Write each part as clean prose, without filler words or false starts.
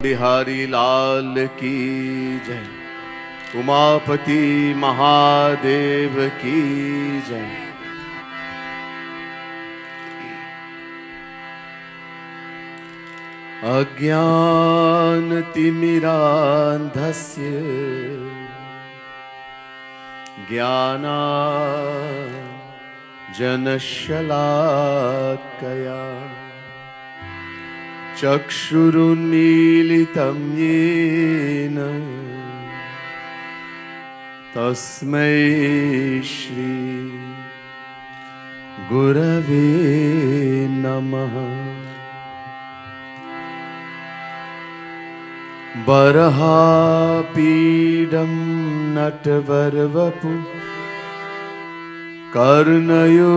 बिहारी लाल की जय। उमापति महादेव की जय। अज्ञानतिमिरान्धस्य ज्ञानाञ्जनशलाकया चक्षुरुन्मीलितं येन तस्मै श्री गुरवे नमः। बर्हापीडं नटवरवपु कर्णयो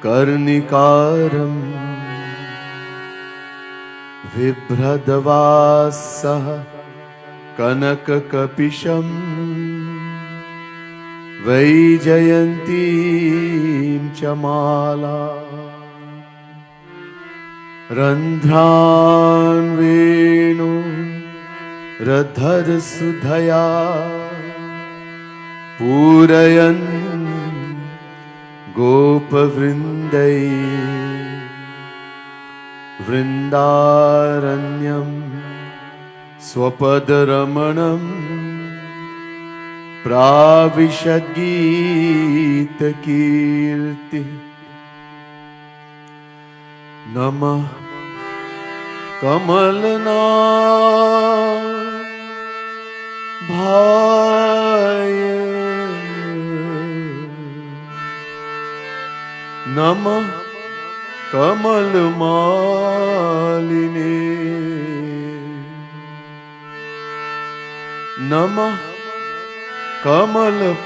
कर्णिकारं बिभ्रद्वासः कनककपिशं वैजयन्तीं च माला रन्ध्रान् वेणु रधरसुधया पूरयन् गोपवृन्दै वृन्दारण्यं स्वपदरमणं प्राविशद्गीतकीर्तिः। नमः कमलनाभाय नमः कमलमालिने नमः कमलपादाय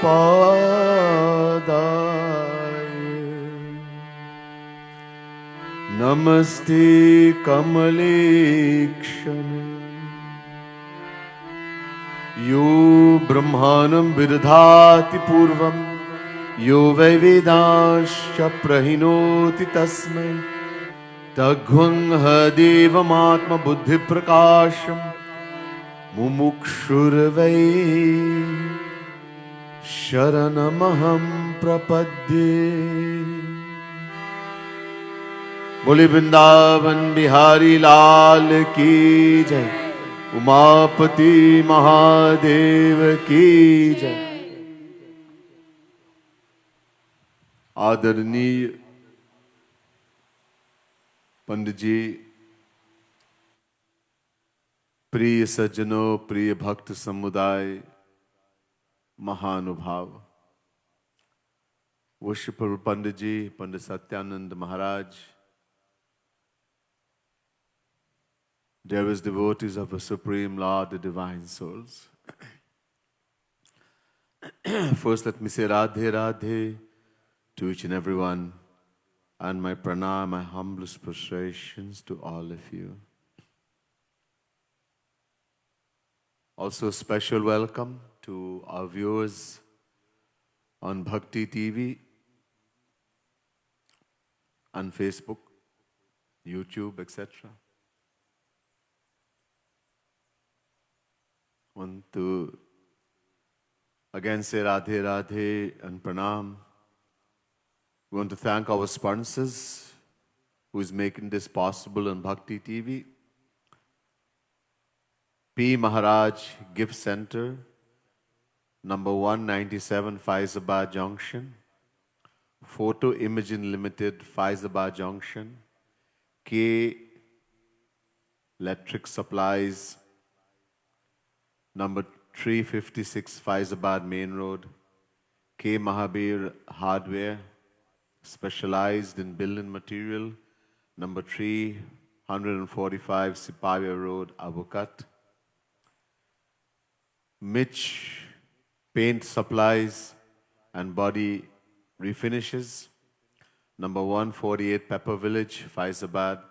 नमस्ते कमलेक्षणे। यो ब्रह्माणं विदधाति पूर्वं यो वै वेदांश्च प्रहिणोति तस्मै तद्गुं देवमात्मबुद्धिप्रकाशं मुमुक्षुर्वै शरणमहं प्रपद्ये। बोले वृंदावन बिहारी लाल की जय। उमापति महादेव की जय। आदरणीय पंडित जी, प्रिय सज्जनों, प्रिय भक्त समुदाय, महानुभाव, वर्षिपर पंडित जी, पंडित सत्यानंद महाराज, dearest devotees of the Supreme Lord, the Divine Souls. First, let me say Radhe Radhe to each and everyone, and my pranam, my humblest prostrations to all of you. Also, a special welcome to our viewers on Bhakti TV, on Facebook, YouTube, etc. Want to again say Radhe Radhe and Pranam. We want to thank our sponsors who is making this possible on Bhakti TV. P. Maharaj Gift Center, number 197 Faizabad Junction. Photo Imaging Limited, Faizabad Junction. K. Electric Supplies, number 356 Faizabad Main Road. K. Mahabir Hardware, specialized in building material, number 345 Sipavia Road, Abukat. Mitch Paint Supplies and Body Refinishes, number 148 Pepper Village, Faizabad.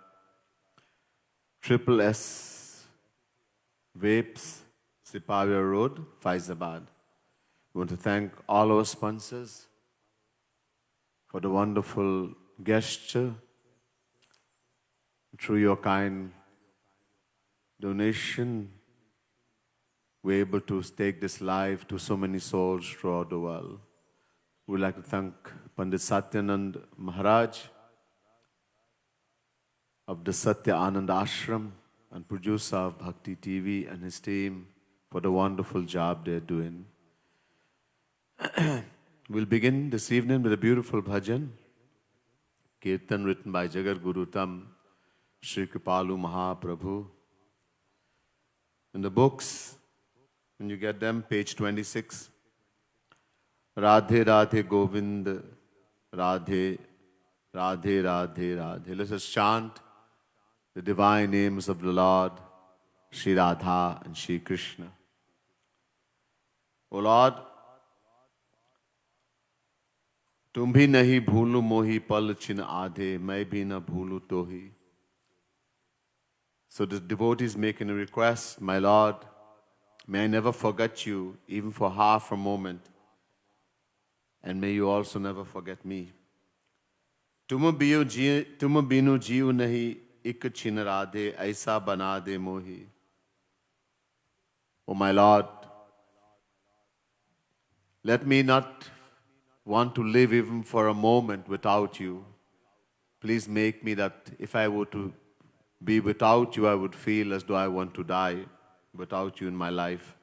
Triple S Vapes, Sipavia Road, Faizabad. We want to thank all our sponsors for the wonderful gesture. Through your kind donation, we're able to take this life to so many souls throughout the world. We'd like to thank Pandit Satyanand Maharaj of the Satya Anand Ashram and producer of Bhakti TV and his team for the wonderful job they're doing. We'll begin this evening with a beautiful bhajan, Kirtan written by Jagat Guru Tam, Shri Kripalu Mahaprabhu. In the books, when you get them, page 26, Radhe Radhe Govind Radhe, Radhe Radhe Radhe. Let us chant the divine names of the Lord, Shri Radha and Shri Krishna. O Lord, तुम भी नहीं भूलो मोही पल छिन आधे, मैं भी न भूलू तोही. So the devotee is making a request, my Lord, may I never forget you, even for half a moment, and may you also never forget me. तुम बिनु जीव नहीं एक छिन राधे, ऐसा बना दे मोही. Oh my Lord, let me not want to live even for a moment without you. Please make me that if I were to be without you, I would feel as though I want to die without you in my life.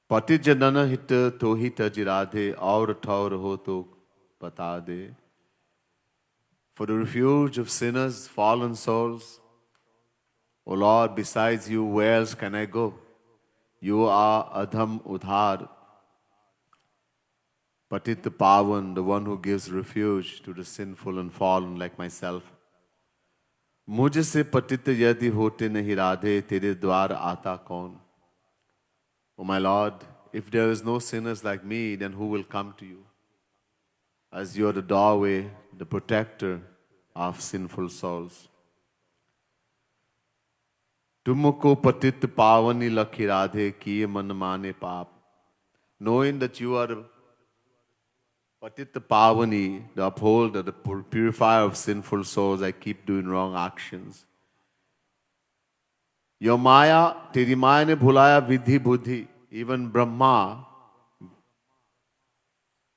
Pati janana hit tohi tajirade, aur thaur ho to bata de. For the refuge of sinners, fallen souls, O Lord, besides you, where else can I go? You are Adham Udhar, Patit Pavan, the one who gives refuge to the sinful and fallen like myself. मुझसे पतित यदि होते नहीं राधे, तेरे द्वार आता कौन? Oh my Lord, if there is no sinners like me, then who will come to you? As you are the doorway, the protector of sinful souls. तुमको पतित पावनी लखी राधे, किए मन माने पाप. Knowing that you are the Patita Pavani, the upholder, the purifier of sinful souls, I keep doing wrong actions. Your Maya, Teri Maya ne bhulaya vidhi buddhi. Even Brahma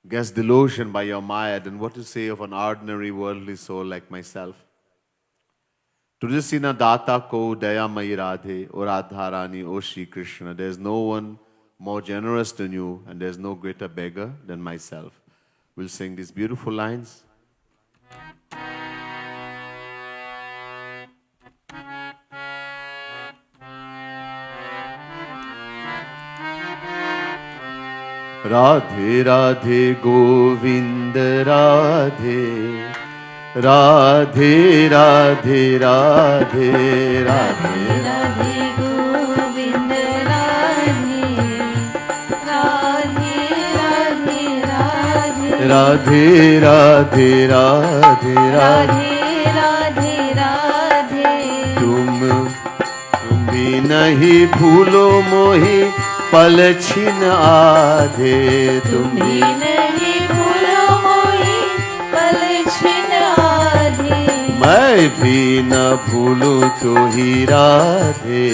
gets delusion by your Maya. Then what to say of an ordinary worldly soul like myself? Tujhse na data ko daya mayi radhe, O Radharani, O Shri Krishna. There is no one more generous than you, and there is no greater beggar than myself. We'll sing these beautiful lines. Radhe Radhe Govind Radhe, Radhe Radhe Radhe, Radhe Radhe Govind Radhe, Radhe Radhe Radhe, Radhe Radhe. तुम भी नहीं भूलो मोही पल छिन आधे. तुम भी नहीं भूलो मोही पल छिन आधे. मैं भी न भूलूं तो ही राधे,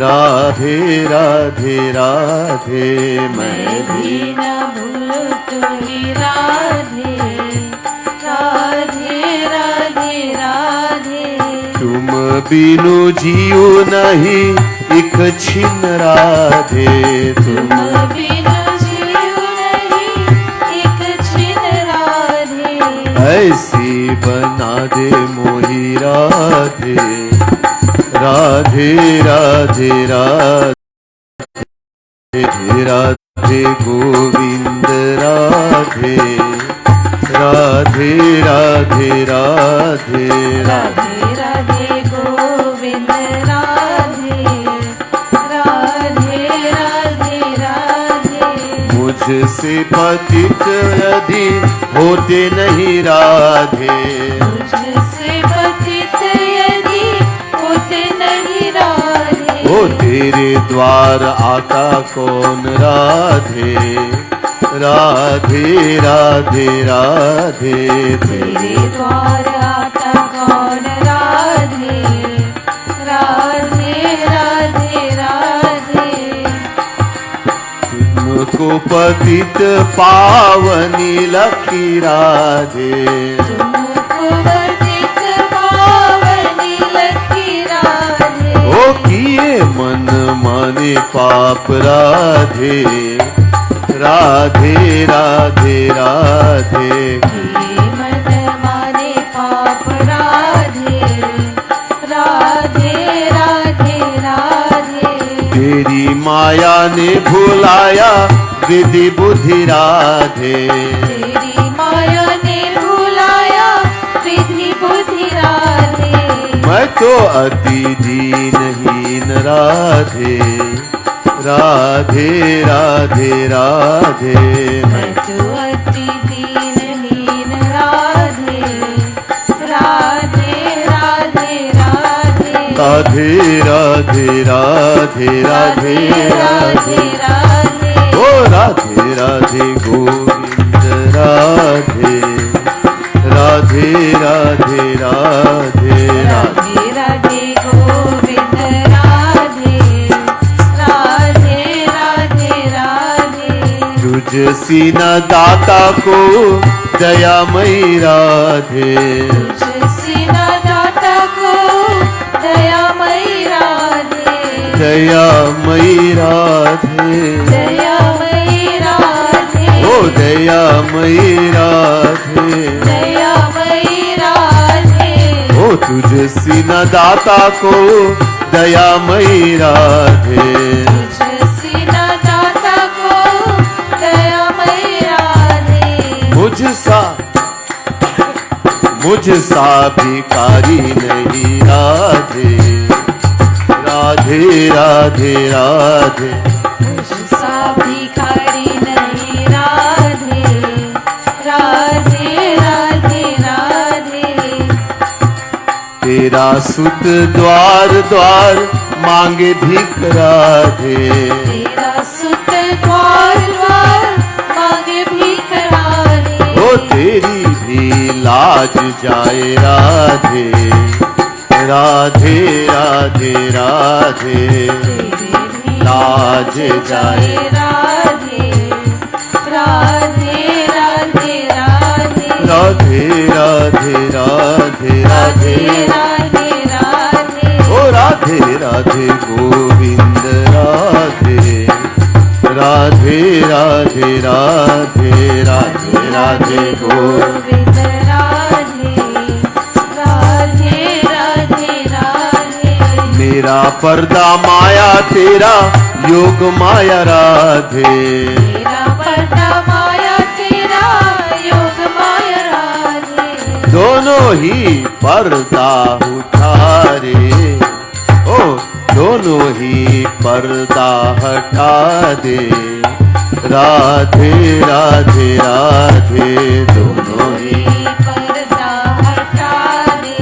राधे राधे राधे. मैं भी न भूलूं तो ही राधे, राधे राधे राधे. तुम बिनु जीव नहीं एक छिन राधे. तुम बिनु जीव नहीं एक छिन राधे. ऐसी बना दे मोही राधे, राधे राधे राधे. राधे गोविंद राधे, राधे राधे राधे. राधे राधे गोविंद राधे, राधे राधे राधे. मुझसे पतित यदि होते नहीं राधे. मुझसे पतित यदि होते नहीं राधे. ओ तेरे द्वार आता कौन राधे, राधे राधे राधे. तेरे द्वार आता कौन राधे, राधे तुमको पतित पावनी लखी राधे, तुमको पतित पावनी लखी राधे। ओ किए मन माने पाप राधे, राधे राधे राधे, किए मन माने पाप राधे, राधे राधे राधे। तेरी माया ने भुलाया विधि बुद्धि राधे, तेरी माया ने भुलाया विधि बुद्धि राधे। मैं तो अति दीनहीन राधे, राधे राधे राधे, मैं तो अति दीनहीन राधे, राधे राधे राधे, राधे राधे राधे राधे राधे, राधे ओ राधे राधे गोविंद राधे, राधे राधे राधे राधे, राधे राधे गोविंद राधे, राधे राधे राधे। तुझसी न दाता को दयामयी राधे, तुझसी न दाता को दयामयी राधे, दयामयी राधे, दयामयी राधे, ओ दयामयी राधे, दयामयी राधे। ओ तुझसी न दाता को दयामयी राधे, तुझसी न दाता को दयामयी राधे। मुझसा भिखारी नहीं राधे, राधे राधे राधे, मुझसा भिखारी नहीं राधे, राधे राधे राधे। तेरा सुत द्वार द्वार मांगे भीख राधे, तेरा सुत द्वार द्वार मांगे भीख राधे। ओ तेरी भी लाज जाए राधे, राधे राधे राधे, लाज जाए राधे, राधे राधे राधे, राधे राधे राधे राधे, राधे राधे। ओ राधे राधे गोविंद राधे, राधे राधे राधे राधे राधे गोविंद राधे, राधे राधे राधे। मेरा पर्दा माया तेरा योग माया राधे, तेरा पर्दा माया तेरा योग माया राधे। दोनों ही पर्दा उठारे, ओ दोनों ही पर्दा हटा दे, राधे राधे राधे, दोनों ही पर्दा हटा दे,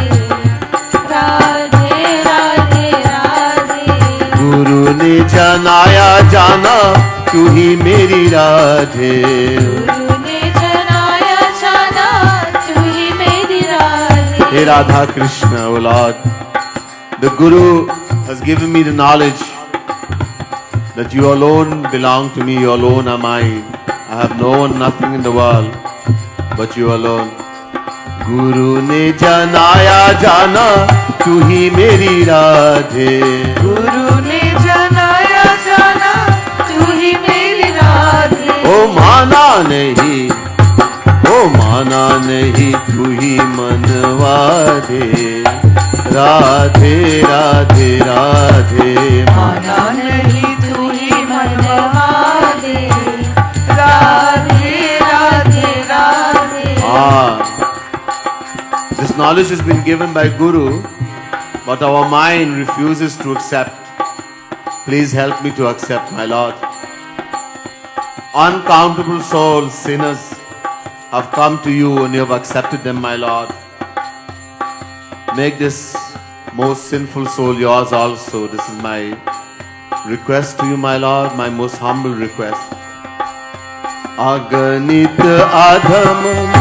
राधे राधे राधे। गुरु ने जनाया जाना तू ही मेरी राधे, गुरु ने जनाया जाना तू ही मेरी राधे। हे Radha Krishna, O Lord, the Guru has given me the knowledge that you alone belong to me, you alone are mine. I have no one, nothing in the world but you alone. Guru ne janaya jana tu hi meri Radhe, गुरु ने जनाया जाना तू ही मेरी राधे। ओ माना नहीं, ओ माना नहीं तू ही मनवा दे, राधे राधे राधे, माना नहीं तू ही मनवा दे, Radhe Radhe Radhe. This knowledge has been given by Guru, but our mind refuses to accept. Please help me to accept, my Lord. Uncountable souls, sinners, have come to you and you have accepted them, my Lord. Make this most sinful soul yours also. This is my request to you, my Lord, my most humble request. अगणित आधमन,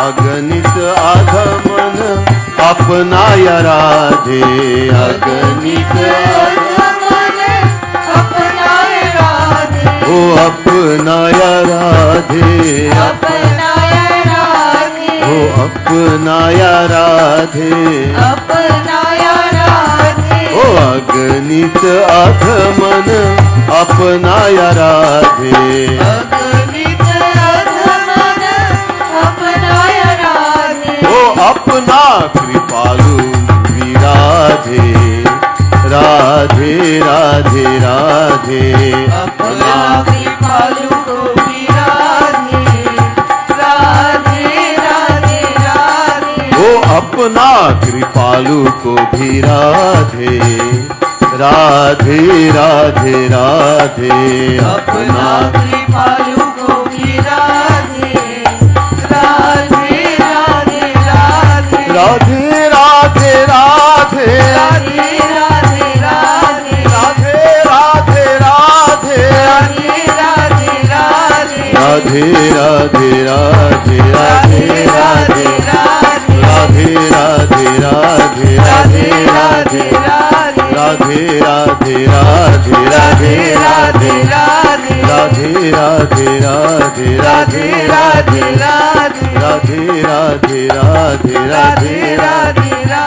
अगणित आधमन अपनाया राधे, अगणित अपनाए राधे। ओ अपना अपनाया राधे, अपनाया राधे, ओ अपनाया राधे, अपनाया राधे, ओ अगणित अधमन अपनाया राधे, अगणित अधमन अपनाया राधे, ओ अपना कृपालु विराधे, राधे राधे राधे, अपना कृपालु को भी राधे, राधे राधे राधे, ओ अपना कृपालु को भी राधे, राधे राधे राधे, अपना कृपालु को भी राधे, राधे राधे राधे, राधे राधे राधे, राधे राधे राधे, राधे राधे राधे, राधे राधे राधे, राधे राधे राधे राधे, राधे राधे राधे राधे राधे, राधे राधे राधे राधे, राधे राधे राधे, राधे राधे राधे राधे राधे राधे, राधे राधे राधे राधे राधे राधे राधे राधे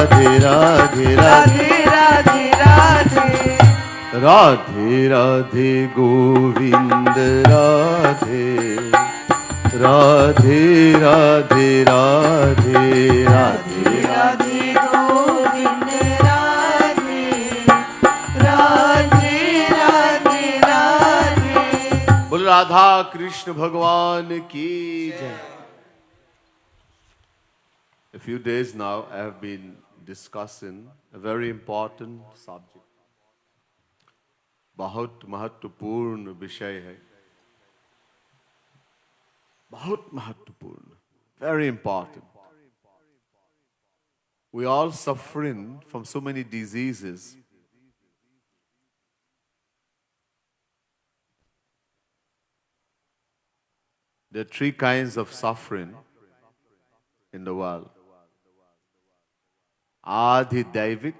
राधे, राधे, राधे राधे राधे, राधे राधे गोविंद राधे, राधे राधे राधे राधे, राधे गोविंद राधे, राधे राधे राधे। बोल राधा कृष्ण भगवान की जय. A few days now I have been discussing a very important subject. बहुत महत्वपूर्ण विषय है, बहुत महत्वपूर्ण, very important. We all suffering from so many diseases. There are three kinds of suffering in the world. Adi Daivik,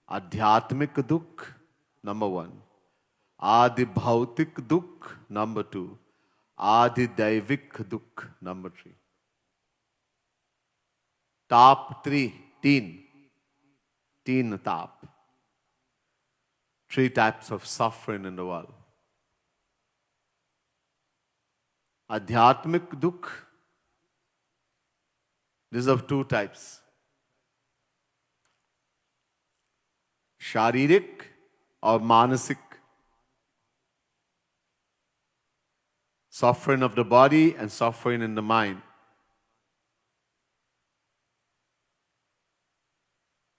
Adhyatmik Dukh, number one. Adi Bhautik Dukh, number two. Adi Daivik Dukh, number three. Top three, teen top. Three types of suffering in the world. Adhyatmik Dukh, these are two types. Sharirik or Manasik. Suffering of the body and suffering in the mind.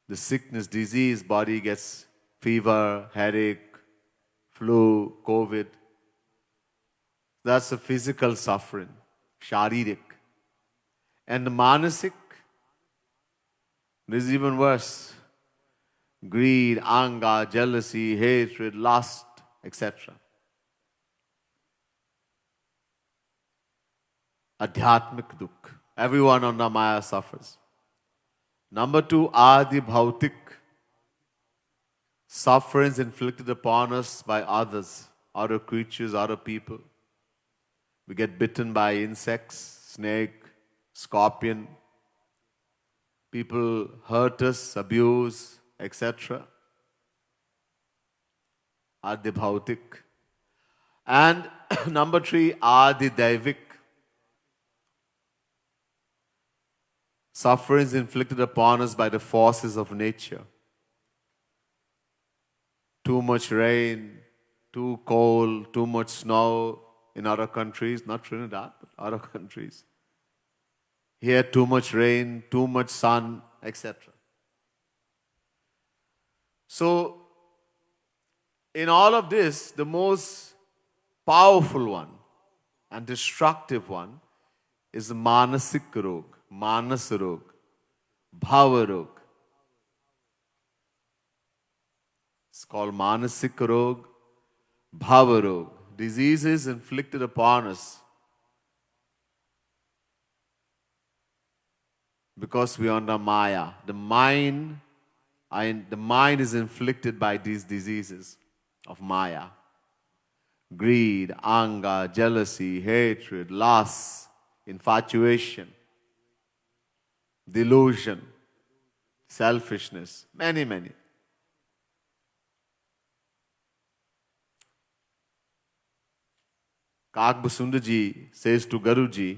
The sickness, disease, body gets fever, headache, flu, COVID. That's a physical suffering, sharirik. And the manasik, this is even worse. Greed, anger, jealousy, hatred, lust, etc. Adhyatmik dukh. Everyone on the Maya suffers. Number two, adi bhautik. Sufferings inflicted upon us by others, other creatures, other people. We get bitten by insects, snake, scorpion. People hurt us, abuse, etc. Adi bhautik. And number three, adi daivik. Sufferings inflicted upon us by the forces of nature. Too much rain, too cold, too much snow in other countries, not Trinidad, but other countries. Here, too much rain, too much sun, etc. So, in all of this, the most powerful one and destructive one is the Manasik Rog, Manas Rog, Bhava Rog. It's called Manasik Rog, Bhava Rog. Diseases inflicted upon us because we are under Maya. The mind is inflicted by these diseases. of Maya. Greed, anger, jealousy, hatred, lust, infatuation, delusion, selfishness, many, many. Kagbhasundaji says to Guruji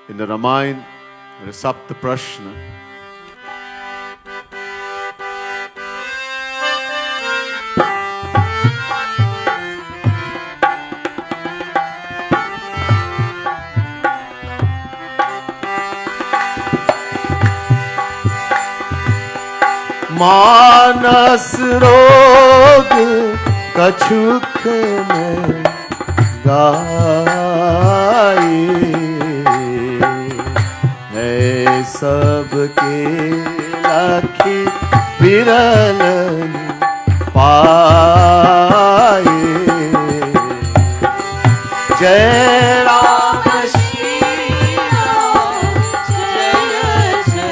in the Ramayana, the Sapta Prashna, मानस रोग कछुक में गाए है सबके लखी विरल पाए जय राम श्री राम जय जय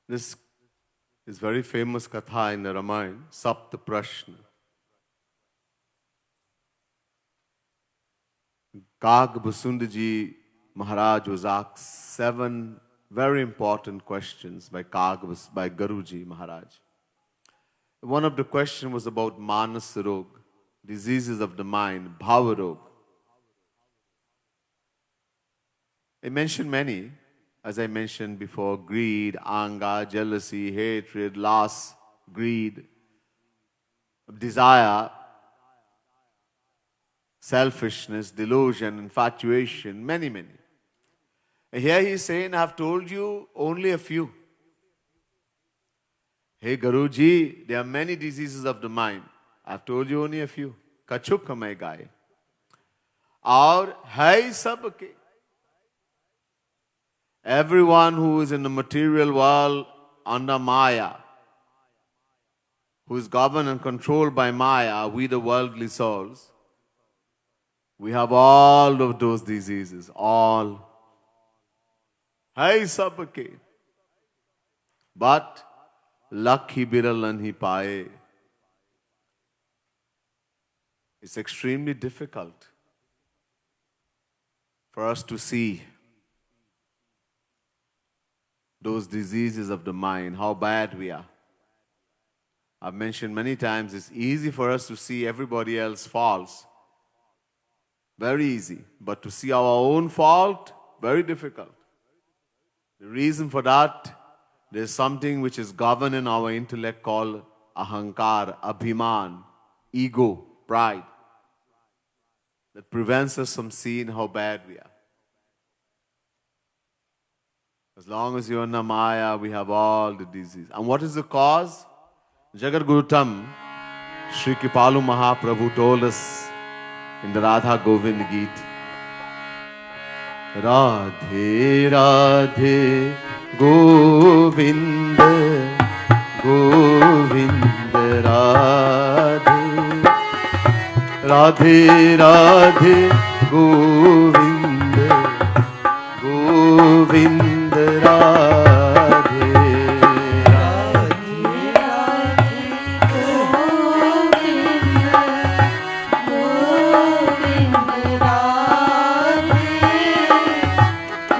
This is very famous katha in the Ramayana, Sapta Prashna. Kagbhasundaji Maharaj was asked 7 very important questions by Guruji Maharaj. One of the questions was about Manas Rog, diseases of the mind, Bhava Rog. He mentioned many. As I mentioned before, greed, anger, jealousy, hatred, lust, greed, desire, selfishness, delusion, infatuation, many, many. And here he is saying, I have told you only a few. Hey Guruji, there are many diseases of the mind. I have told you only a few. Kachuk mein gaye. Aur hai sabke. Everyone who is in the material world under Maya, who is governed and controlled by Maya, we the worldly souls, we have all of those diseases, all. Hai sabke. But lakhi biralan hi paaye. It's extremely difficult for us to see those diseases of the mind, how bad we are. I've mentioned many times, it's easy for us to see everybody else's faults. Very easy. But to see our own fault, very difficult. The reason for that, there's something which is governing our intellect called ahankar, abhiman, ego, pride, that prevents us from seeing how bad we are. As long as you're in the Maya, we have all the disease. And what is the cause? Jagat Gurutam, Shri Kripalu Mahaprabhu told us in the Radha Govind Geet, Radhe Radhe Govind Govind Radhe Radhe Radhe Govind Govind Radhe Radhe Radhe Govind Govind Radhe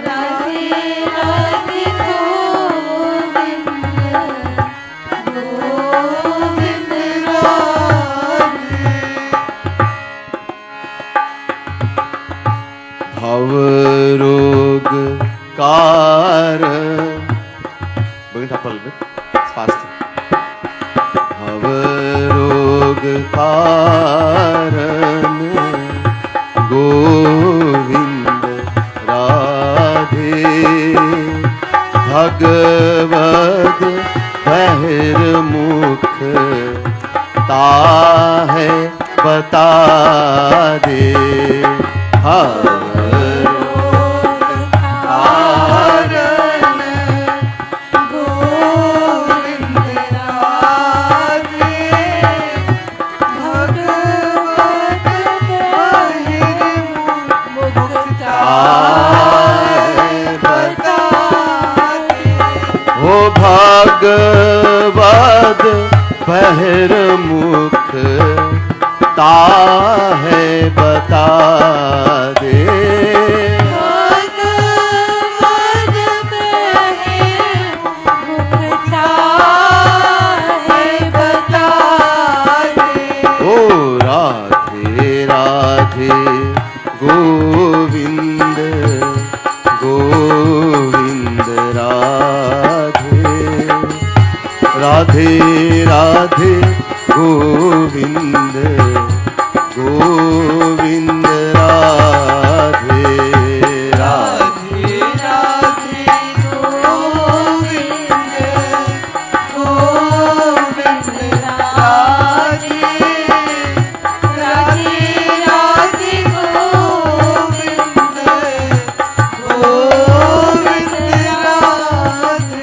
Radhe Radhe Govind Govind Radhe Bhavarog Karan. Bring it up a little bit. It's faster. Bhavarog Karan Govind Radhe Bhagavad Bahir Mukh Tahe Bata De Bhavarog Karan है बता ओ भगवद बहिर्मुख है बता दे भगवद बहिर्मुखता है बता दे ओ Radhe Radhe Govind Govind Radhe Radhe Radhe Govind Govind Radhe Radhe Radhe Govind Govind Radhe Radhe Radhe Govind Govind Radhe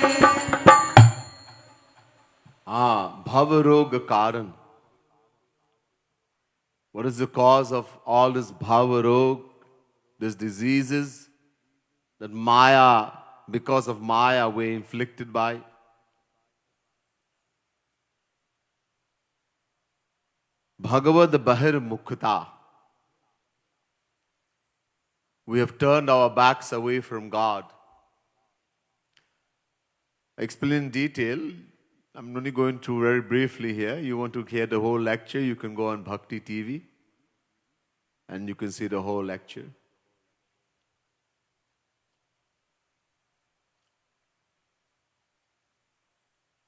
Bhava Roga Karan. What is the cause of all this Bhava Rog, these diseases that Maya, because of Maya, we're inflicted by? Bhagavad Bahir Mukhta. We have turned our backs away from God. I explain in detail. I'm only going through very briefly here. You want to hear the whole lecture, you can go on Bhakti TV and you can see the whole lecture.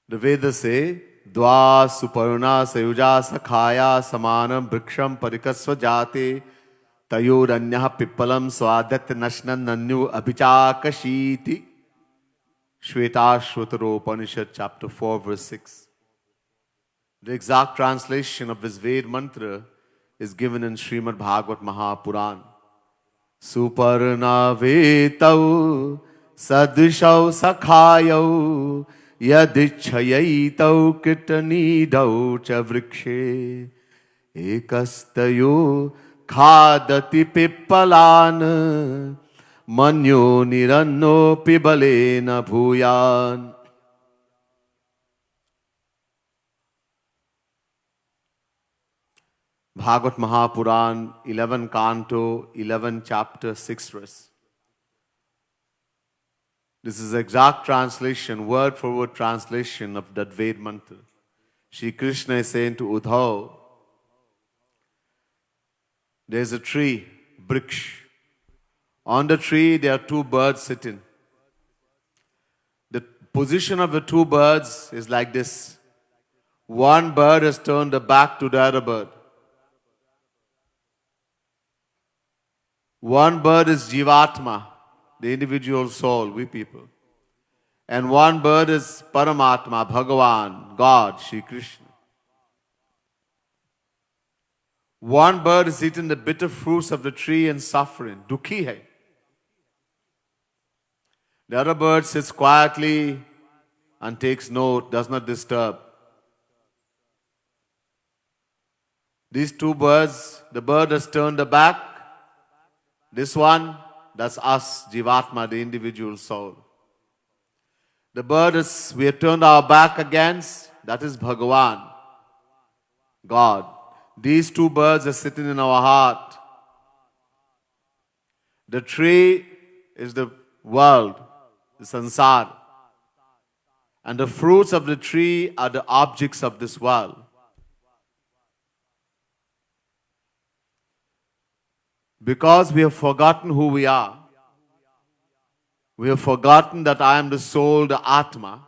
The Vedas say, Dva Suparna Sayuja Sakhaya Samanam Briksham Parikasva Jate Tayoranyah Pippalam Swadat Nashnan Nanyu Abhichakashiti. Shvetashvatara Upanishad, chapter 4, verse 6. The exact translation of this Ved mantra is given in Srimad Bhagavat Mahapuran. Suparna vetau sadishau sakhayau yadichayitau kitanidau cha vrikshe ekastayo khadati pippalana Manyo niranno pibalena bhuyan. Bhagavat Mahapuran, 11 canto, 11 chapter, 6 verse. This is exact translation, word for word translation of that Ved mantra. Shri Krishna is saying to Uddhav, there is a tree, Briksh. On the tree, there are two birds sitting. The position of the two birds is like this. One bird has turned the back to the other bird. One bird is Jivatma, the individual soul, we people. And one bird is Paramatma, Bhagavan, God, Shri Krishna. One bird is eating the bitter fruits of the tree and suffering, dukhi hai. The other bird sits quietly and takes note, does not disturb. These two birds, the bird has turned the back. This one, that's us, Jivatma, the individual soul. The bird is, we have turned our back against, that is Bhagavan, God. These two birds are sitting in our heart. The tree is the world, the sansar. And the fruits of the tree are the objects of this world. Because we have forgotten who we are. We have forgotten that I am the soul, the Atma.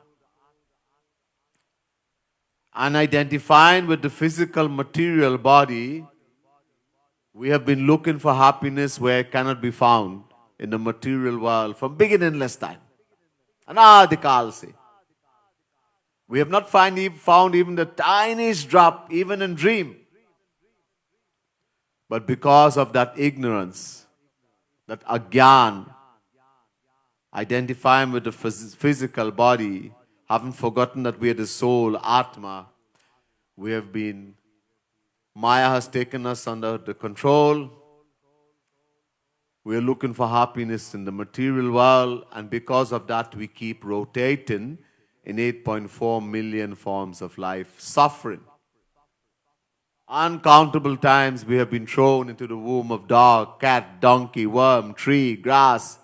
And identifying with the physical material body, we have been looking for happiness where it cannot be found in the material world from beginningless time. Anadikal se. We have not found even the tiniest drop, even in dream. But because of that ignorance, that agyan, identifying with the physical body, haven't forgotten that we are the soul, Atma, we have been, Maya has taken us under the control. We are looking for happiness in the material world, and because of that, we keep rotating in 8.4 million forms of life, suffering. Uncountable times we have been thrown into the womb of dog, cat, donkey, worm, tree, grass,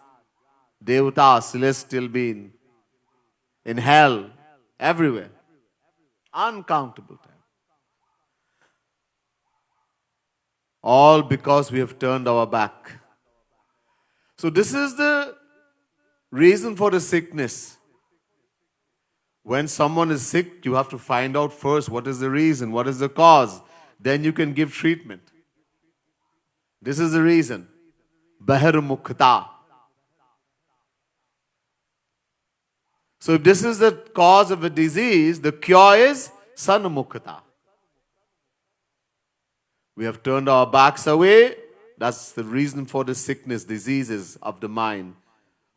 devata, celestial being, in hell, everywhere. Uncountable times. All because we have turned our back. So this is the reason for the sickness. When someone is sick, you have to find out first what is the reason, what is the cause. Then you can give treatment. This is the reason. Bahirmukhta. So if this is the cause of a disease, the cure is Sanmukhta. We have turned our backs away. That's the reason for the sickness, diseases of the mind,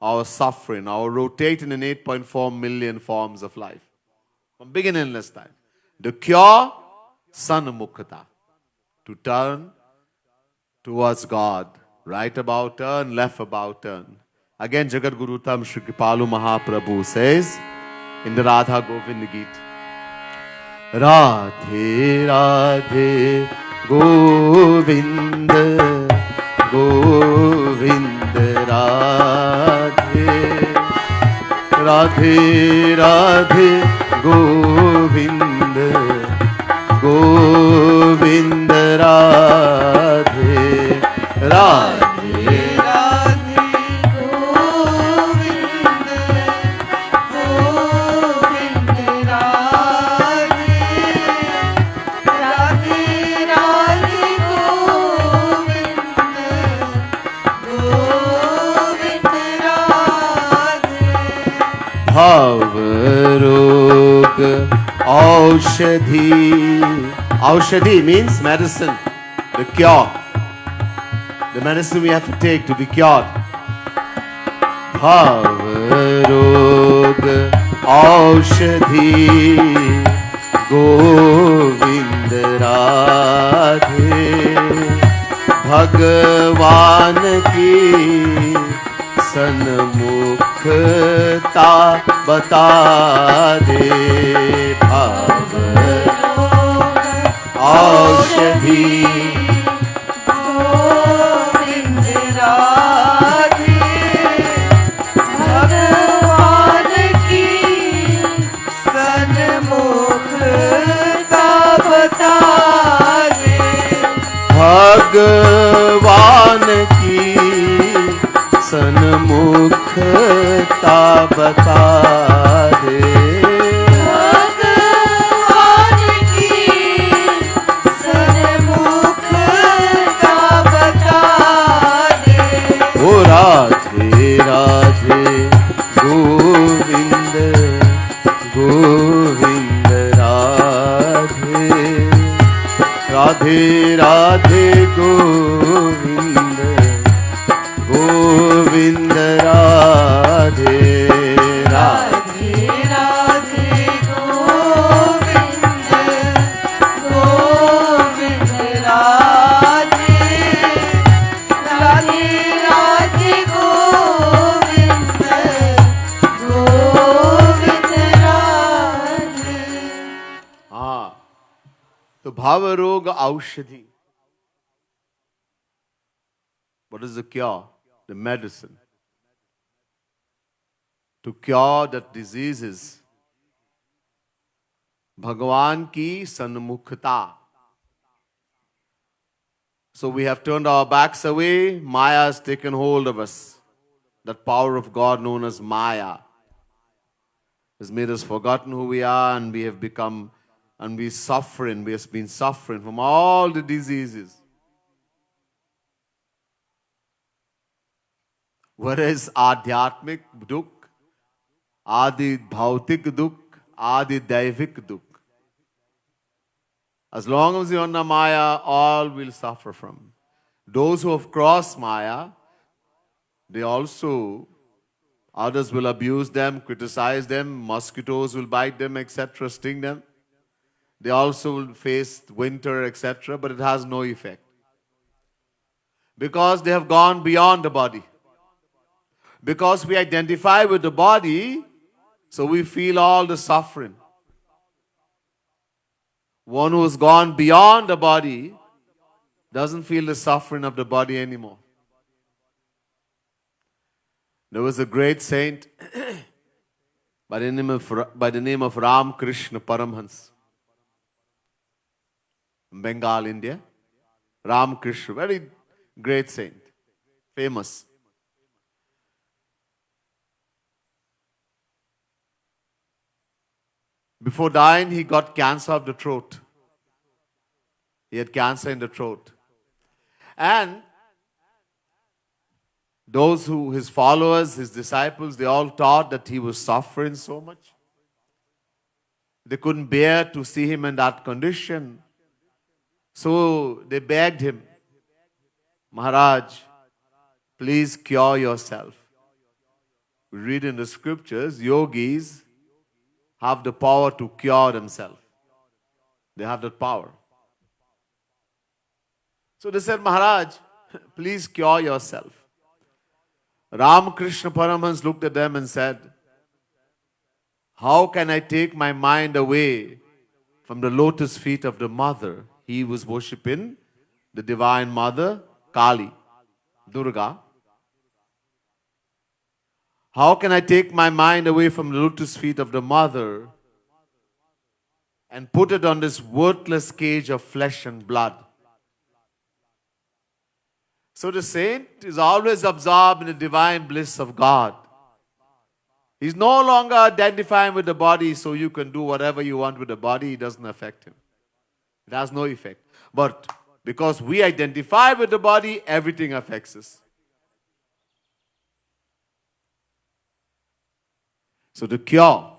our suffering, our rotating in 8.4 million forms of life. From beginningless time. The cure, Sanmukhta. To turn towards God. Right about turn, left about turn. Again, Jagat Guru Tam Shri Kripalu Mahaprabhu says in the Radha Govind Geet, Radhe Radhe Govind Govind Radhe Radhe Radhe Govind Govind Radhe Radhe Bhavarog Aushadhi. Aushadhi means medicine, the cure. The medicine we have to take to be cured. Bhavarog Aushadhi Govind Radhe Bhagwan ki Sanmukhta bata de Bhavarog Aushadhi Govind Radhe Bhagwan ki Sanmukhta bata de Bhagwan ki Sanmukhta bata de Bhagwan ki Sanmukhta bata de. O Radhe Radhe Govind Govind Radhe Radhe Radhe Govind Govind Radhe Radhe Radhe Govind Govind Radhe Radhe Radhe Govind Govind Radhe. So Bhavarog Aushadhi. What is the cure? The medicine. To cure that diseases. Bhagavan ki Sanmukhta. So we have turned our backs away. Maya has taken hold of us. That power of God known as Maya has made us forgotten who we are, and we have become, and we suffering. We have been suffering from all the diseases. Whereas Adhyatmik Dukh, Adi Bhautik Dukh, Adi Daivik Dukh. As long as you're under Maya, all will suffer from. Those who have crossed Maya, they also, others will abuse them, criticize them, mosquitoes will bite them, etc., sting them. They also will face winter, etc., but it has no effect. Because they have gone beyond the body. Because we identify with the body, so we feel all the suffering. One who has gone beyond the body doesn't feel the suffering of the body anymore. There was a great saint by the name of Ram Krishna Paramhans, Bengal, India. Ram Krishna, very great saint, famous. Before dying, he got cancer of the throat. He had cancer in the throat. And those who, his followers, his disciples, they all thought that he was suffering so much. They couldn't bear to see him in that condition. So they begged him, Maharaj, please cure yourself. We read in the scriptures, yogis have the power to cure themselves. They have that power. So they said, Maharaj, please cure yourself. Ramakrishna Paramhans looked at them and said, how can I take my mind away from the lotus feet of the mother? He was worshipping the divine mother, Kali, Durga. How can I take my mind away from the lotus feet of the mother and put it on this worthless cage of flesh and blood? So the saint is always absorbed in the divine bliss of God. He's no longer identifying with the body, so you can do whatever you want with the body. It doesn't affect him. It has no effect. But because we identify with the body, everything affects us. So the cure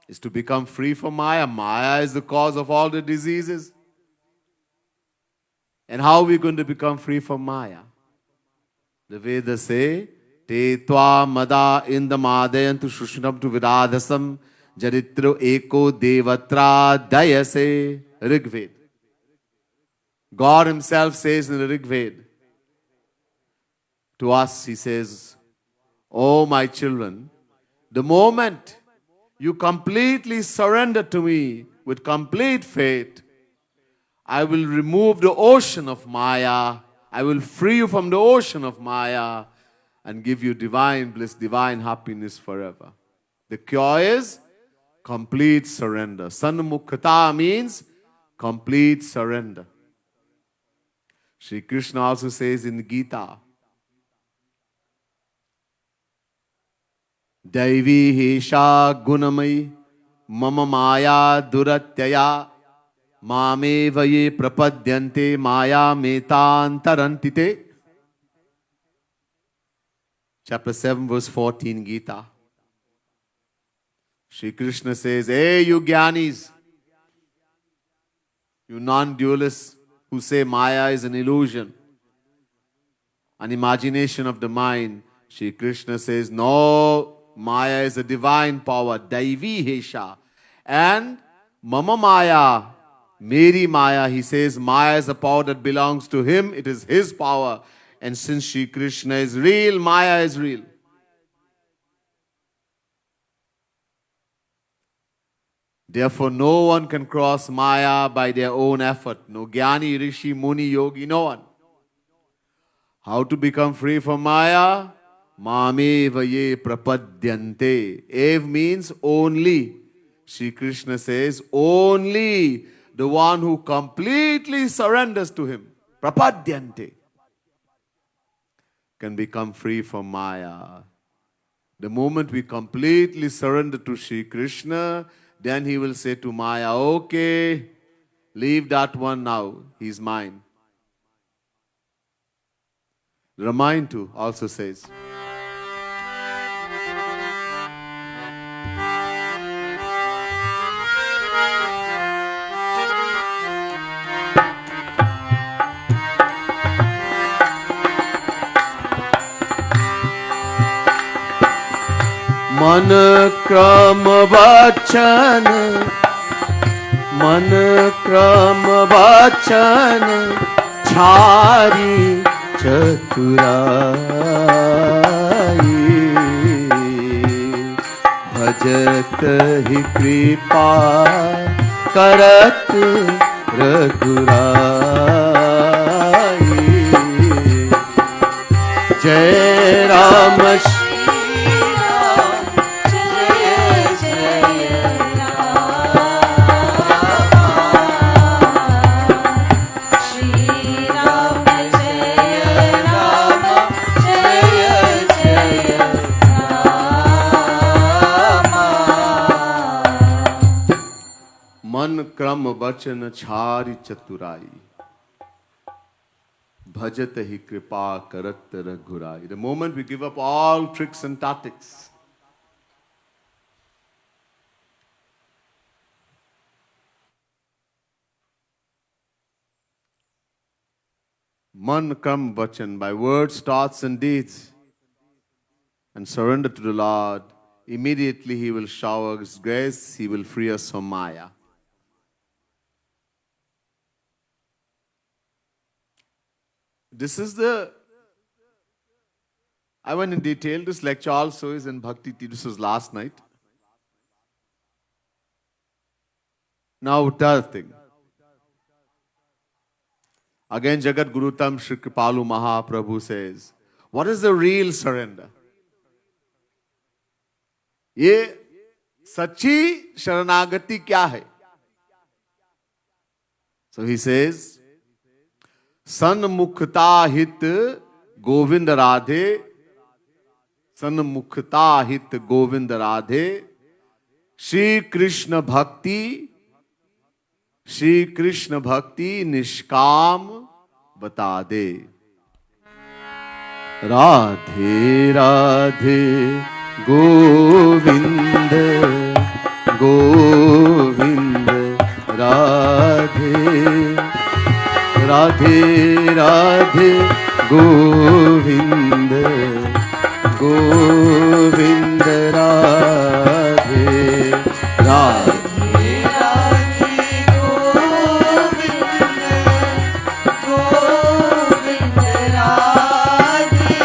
is to become free from Maya. Maya is the cause of all the diseases. And how are we going to become free from Maya? The Vedas say, Te tva mada indamadayantu shushnam tu vidadasam jaritro eko devatra dayase. Rig Ved. God himself says in the Rig Ved, to us, he says, oh my children, the moment you completely surrender to me with complete faith, I will remove the ocean of Maya. I will free you from the ocean of Maya and give you divine bliss, divine happiness forever. The cure is complete surrender. Sanmukhta means complete surrender. Shri Krishna also says in Gita, Daivi hesha gunamai mama maya duratyaya Mameva ye prapadyante maya metantarantite. Chapter 7 verse 14 Gita. Shri Krishna says, hey you Gyanis, you non-dualists who say Maya is an illusion, an imagination of the mind. Shri Krishna says, no, Maya is a divine power, Daivi Hesha. And Mama Maya, Meri Maya, he says, Maya is a power that belongs to him. It is his power. And since Shri Krishna is real, Maya is real. Therefore, no one can cross Maya by their own effort. No Jnani, Rishi, Muni, Yogi, no one. How to become free from Maya? Mameva ye prapadyante. Ev means only. Shri Krishna says, only the one who completely surrenders to him, prapadyante, can become free from Maya. The moment we completely surrender to Shri Krishna, then he will say to Maya, okay, leave that one now, he's mine. Ramayan too also says, मन क्रम वचन छारी चतुराई भजत ही कृपा करत रघुराई जय राम मन क्रम वचन छारि चतुराई भजत ही कृपा करत रघुराई. The moment we give up all tricks and tactics, man kam vachan, by words, thoughts and deeds, and surrender to the Lord, immediately He will shower His grace, He will free us from Maya. This is I went in detail. This lecture also is in Bhakti. This was last night. Now, third thing. Again, Jagat Gurutam Shri Kripalu Mahaprabhu says, what is the real surrender? ये सच्ची शरणागति क्या है? So he says, सन्मुखता हित गोविंद राधे, सन्मुखता हित गोविंद राधे, श्री कृष्ण भक्ति निष्काम बता दे. Radhe Radhe Govind Govind Radhe Radhe Radhe Govind Govind Radhe Radhe Radhe Govind Govind Radhe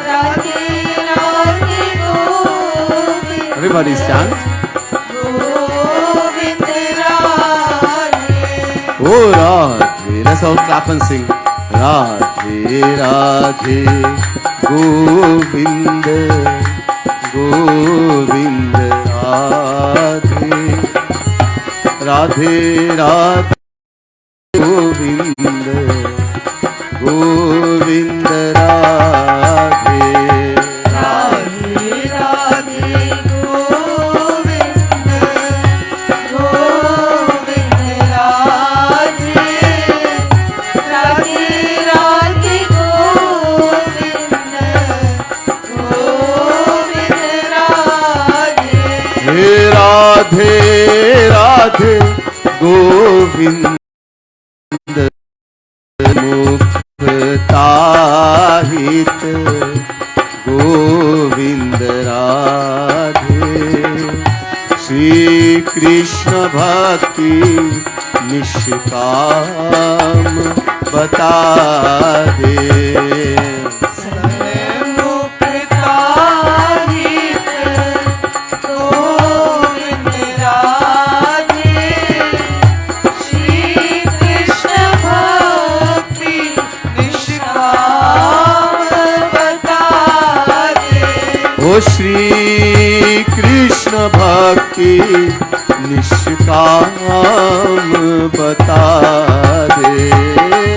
Radhe Radhe Govind. Everybody stand. Oh Radhe, let's all clap and sing. Radhe Radhe Govind Govind Radhe Radhe Radhe Govind Govind Radhe Radhe Radhe Govind Govind Radhe Radhe Radhe Govind Govind Radhe. He Radhe Radhe Govind Mukta hit Govind Radhe Shri Krishna Bhakti Nishkam Bata de. Sanmukhta hit Govind Radhe Shri Krishna Bhakti Nishkam Bata de. Oh Shri Krishna Bhakti Nishkam Bata de. Shri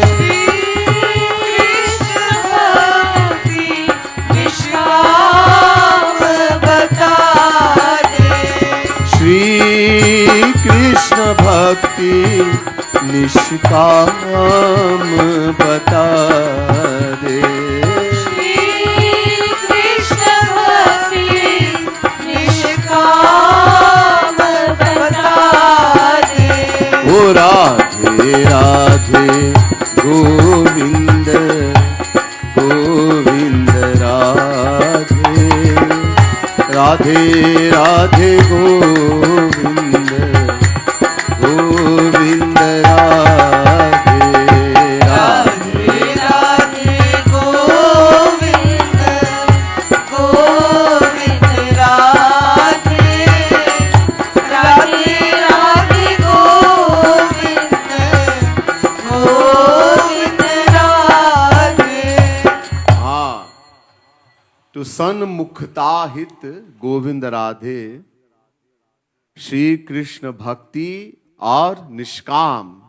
Krishna Bhakti Nishkam Bata de. Shri Krishna Bhakti Nishkam Bata de. Oh Radhe Radhe Govind Govind Radhe Radhe Radhe Govind Govind Radhe Radhe to Sanmukhta hit Govind Radhe, Shri Krishna Bhakti or Nishkam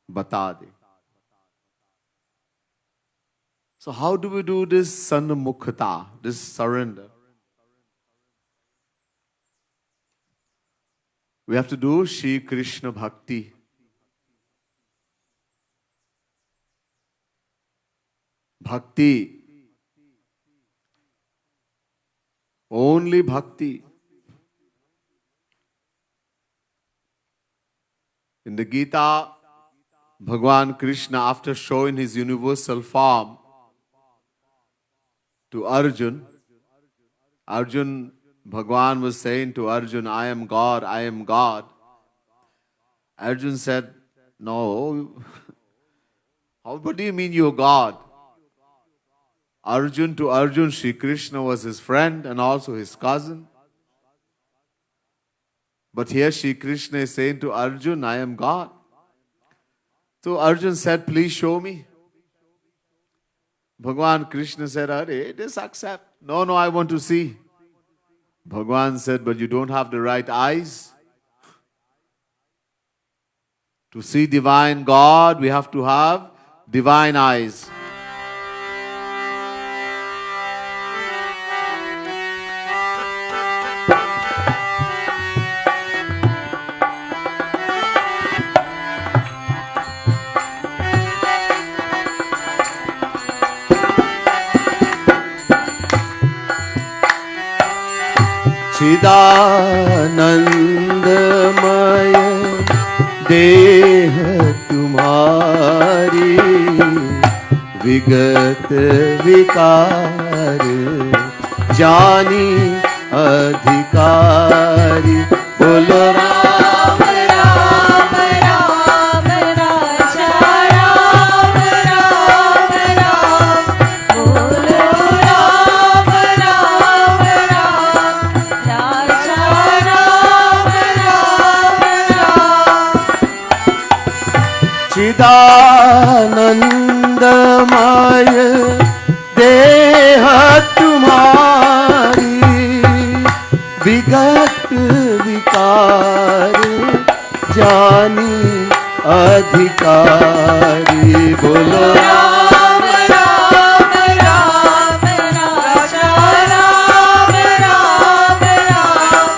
Bata de. So how do we do this Sanmukhta, this surrender? We have to do Shri Krishna Bhakti. Bhakti. Only bhakti. In the Gita, Bhagwan Krishna, after showing his universal form to Arjun, Bhagwan was saying to Arjun, I am God, I am God. Arjun said, no, what do you mean you're God? To Arjun, Shri Krishna was his friend and also his cousin. But here Shri Krishna is saying to Arjun, I am God. So Arjun said, please show me. Bhagwan Krishna said, Hare, just accept. No, I want to see. Bhagwan said, but you don't have the right eyes. To see divine God, we have to have divine eyes. चिदानंदमय देह तुम्हारी विगत विकार जानी अधिकारी बोलो राम राम राम राजा राम राम राम बोलो राम राम राम राजा राम राम राम चिदानंदमय देह तुम्हारी विगत विकार जानी अधिकारी बोलो राम राम राम राजा राम राम राम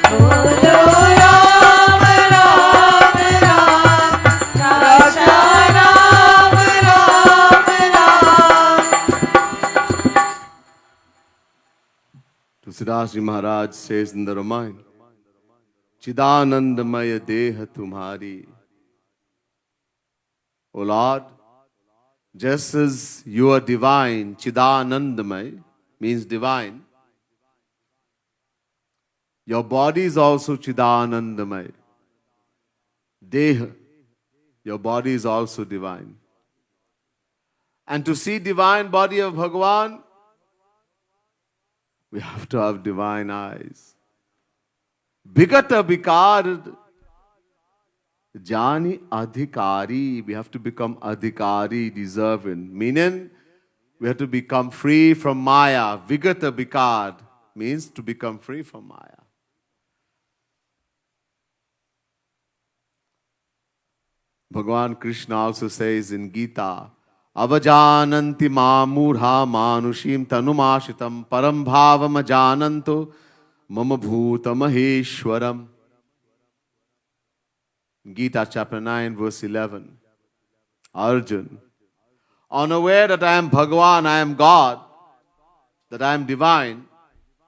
बोलो राम राम राम राजा Ram Ram Ram Tulsidas Ji Maharaj says in the Ramayana, Chidanandamaya Deha Tumhari. O Lord, just as you are divine, Chidanandamaya means divine, your body is also Chidanandamaya. Deha, your body is also divine. And to see divine body of Bhagavan, we have to have divine eyes. Bigata Bikar Jani Adhikari. We have to become Adhikari, deserving. Meaning, we have to become free from Maya. Vigata Bikar means to become free from Maya. Bhagavan Krishna also says in Gita, Avajananti mamurha manushim tanumashitam param bhavam ajananto mama bhuta maheshwaram. Gita chapter 9 verse 11. Arjun, unaware that I am Bhagavan, I am God, that I am divine,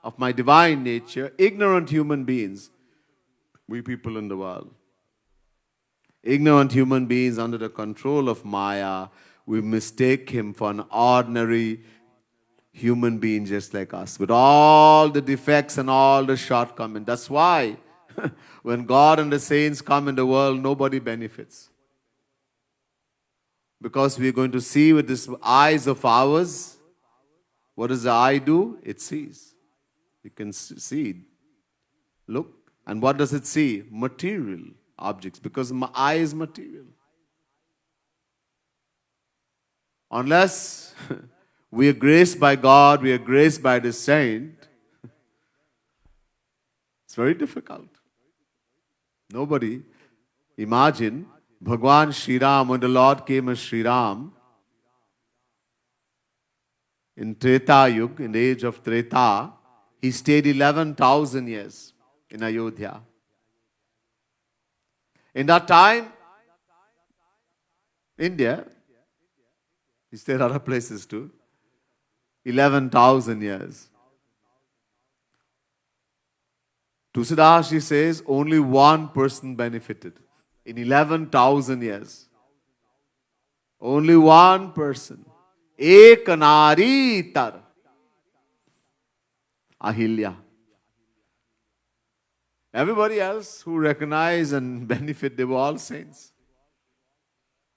of my divine nature, ignorant human beings, we people in the world, ignorant human beings under the control of Maya, we mistake him for an ordinary human being just like us, with all the defects and all the shortcomings. That's why when God and the saints come in the world, nobody benefits. Because we are going to see with these eyes of ours. What does the eye do? It sees. You can see. Look. And what does it see? Material objects. Because my eye is material. Unless We are graced by God, we are graced by the saint. It's very difficult. Nobody. Imagine Bhagwan Shri Ram, when the Lord came as Shri Ram, in Treta Yuga, in the age of Treta, he stayed 11,000 years in Ayodhya. In that time, India, he stayed other places too, 11,000 years. Tusidasi says only one person benefited in 11,000 years. Only one person. Ek nari tar. Ahilya. Everybody else who recognize and benefit, they were all saints.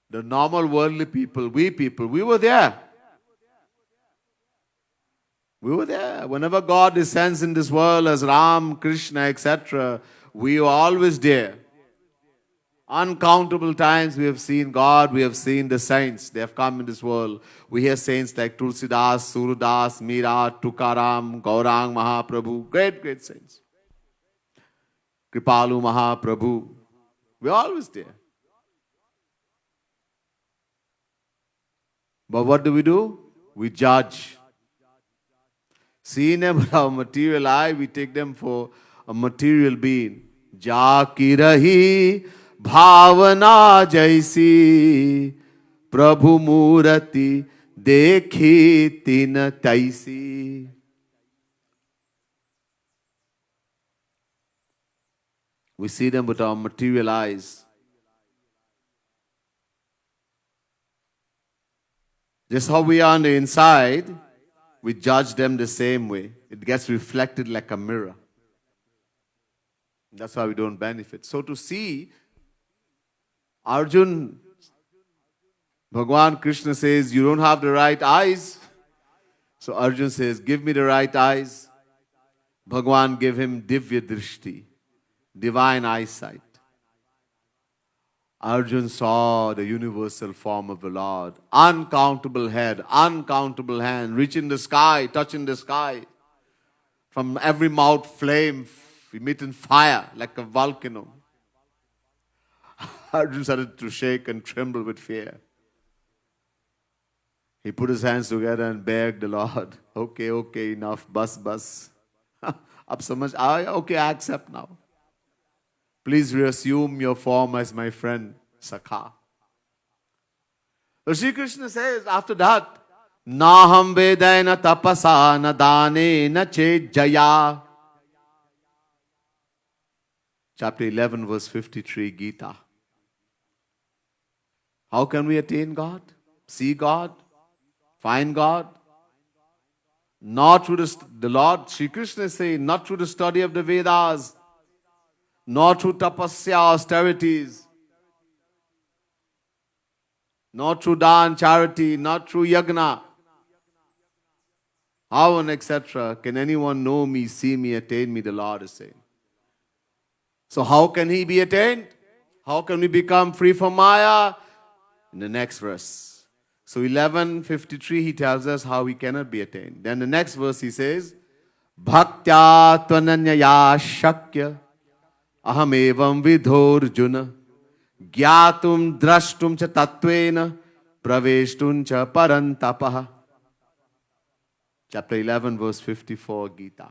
The normal worldly people, we were there. We were there. Whenever God descends in this world as Ram, Krishna, etc., we were always there. Uncountable times we have seen God, we have seen the saints. They have come in this world. We hear saints like Tulsidas, Surudas, Meera, Tukaram, Gaurang Mahaprabhu. Great, great saints. Kripalu Mahaprabhu. We're always there. But what do? We judge. Seeing them with our material eye, we take them for a material being. Jaki rahi bhavana jaisi Prabhu murati dekhi tin taisi. We see them with our material eyes. Just how we are on the inside, we judge them the same way. It gets reflected like a mirror. That's why we don't benefit. So to see Arjun, Bhagwan Krishna says, you don't have the right eyes. So Arjun says, give me the right eyes. Bhagwan gave him Divya Drishti, divine eyesight. Arjun saw the universal form of the Lord. Uncountable head, uncountable hand, reaching the sky, touching the sky. From every mouth flame, emitting fire like a volcano. Arjun started to shake and tremble with fear. He put his hands together and begged the Lord, okay, enough, bus. Ab samajh aaya, okay, I accept now. Please reassume your form as my friend, Sakha. So Shri Krishna says after that, Naham vedaina tapasa na dane na che jaya. Chapter 11, verse 53, Gita. How can we attain God? See God? Find God? Not through the Lord, Shri Krishna is saying, not through the study of the Vedas, not through tapasya, austerities, not through dan, charity, not through yagna. How and etc. can anyone know me, see me, attain me, the Lord is saying. So how can he be attained? How can we become free from Maya? In the next verse. So 11:53 he tells us how he cannot be attained. Then the next verse he says, Bhaktya tvananyaya shakya aham evam vidhorjuna gyatum drashtum cha tattvena praveshtun cha parantapaha. Chapter 11, verse 54, Gita.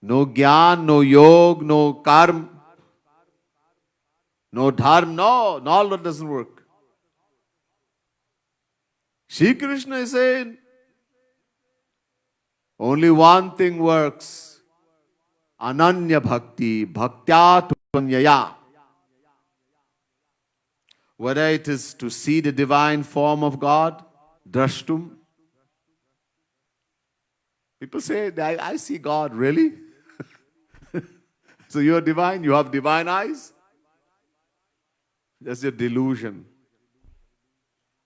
No gyan, no yog, no karma, no dharma, no, all that doesn't work. Shri Krishna is saying, only one thing works. Ananya bhakti, bhaktya tvanyaya. Whether it is to see the divine form of God, drashtum. People say, I see God, really? So you are divine, you have divine eyes? That's your delusion.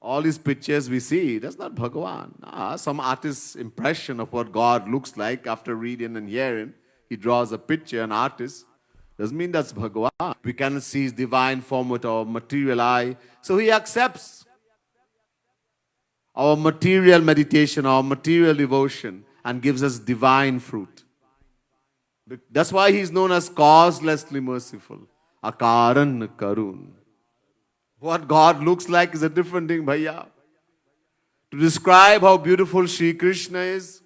All these pictures we see, that's not Bhagavan. Some artist's impression of what God looks like after reading and hearing, he draws a picture, an artist. Doesn't mean that's Bhagavan. We cannot see his divine form with our material eye. So he accepts our material meditation, our material devotion, and gives us divine fruit. That's why he's known as causelessly merciful. Akaran Karun. What God looks like is a different thing, bhaiya. To describe how beautiful Shri Krishna is,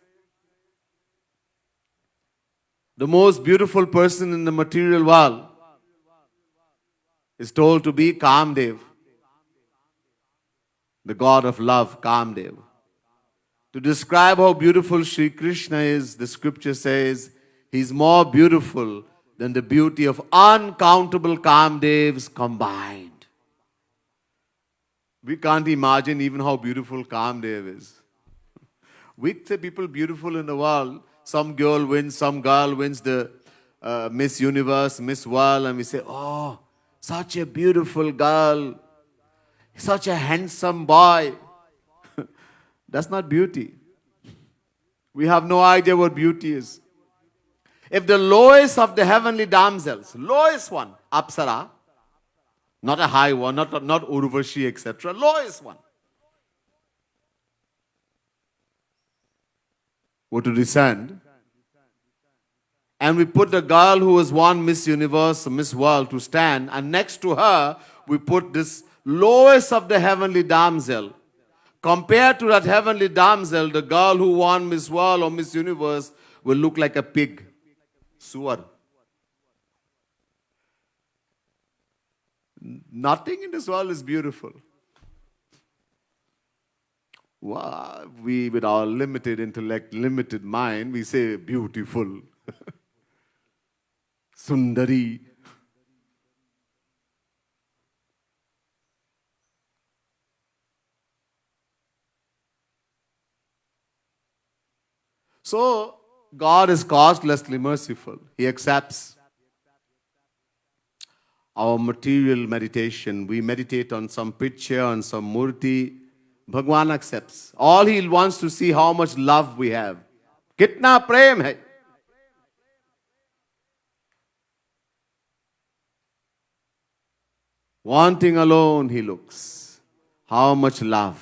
the most beautiful person in the material world is told to be Kamdev, the god of love, Kamdev. To describe how beautiful Shri Krishna is, the scripture says, he's more beautiful than the beauty of uncountable Kamdevs combined. We can't imagine even how beautiful Kamdev is. We say people beautiful in the world. Some girl wins the Miss Universe, Miss World, and we say, oh, such a beautiful girl, such a handsome boy. That's not beauty. We have no idea what beauty is. If the lowest of the heavenly damsels, lowest one, Apsara, not a high one, not Urvashi, etc., lowest one, were to descend, and we put the girl who was won Miss Universe, Miss World to stand, and next to her, we put this lowest of the heavenly damsel. Compared to that heavenly damsel, the girl who won Miss World or Miss Universe will look like a pig. Suar. Nothing in this world is beautiful. Wow, we, with our limited intellect, limited mind, we say beautiful. Sundari. So, God is causelessly merciful. He accepts our material meditation. We meditate on some picture, on some murti. Bhagwan accepts. All he wants to see how much love we have. Kitna prem hai. One thing alone he looks. How much love.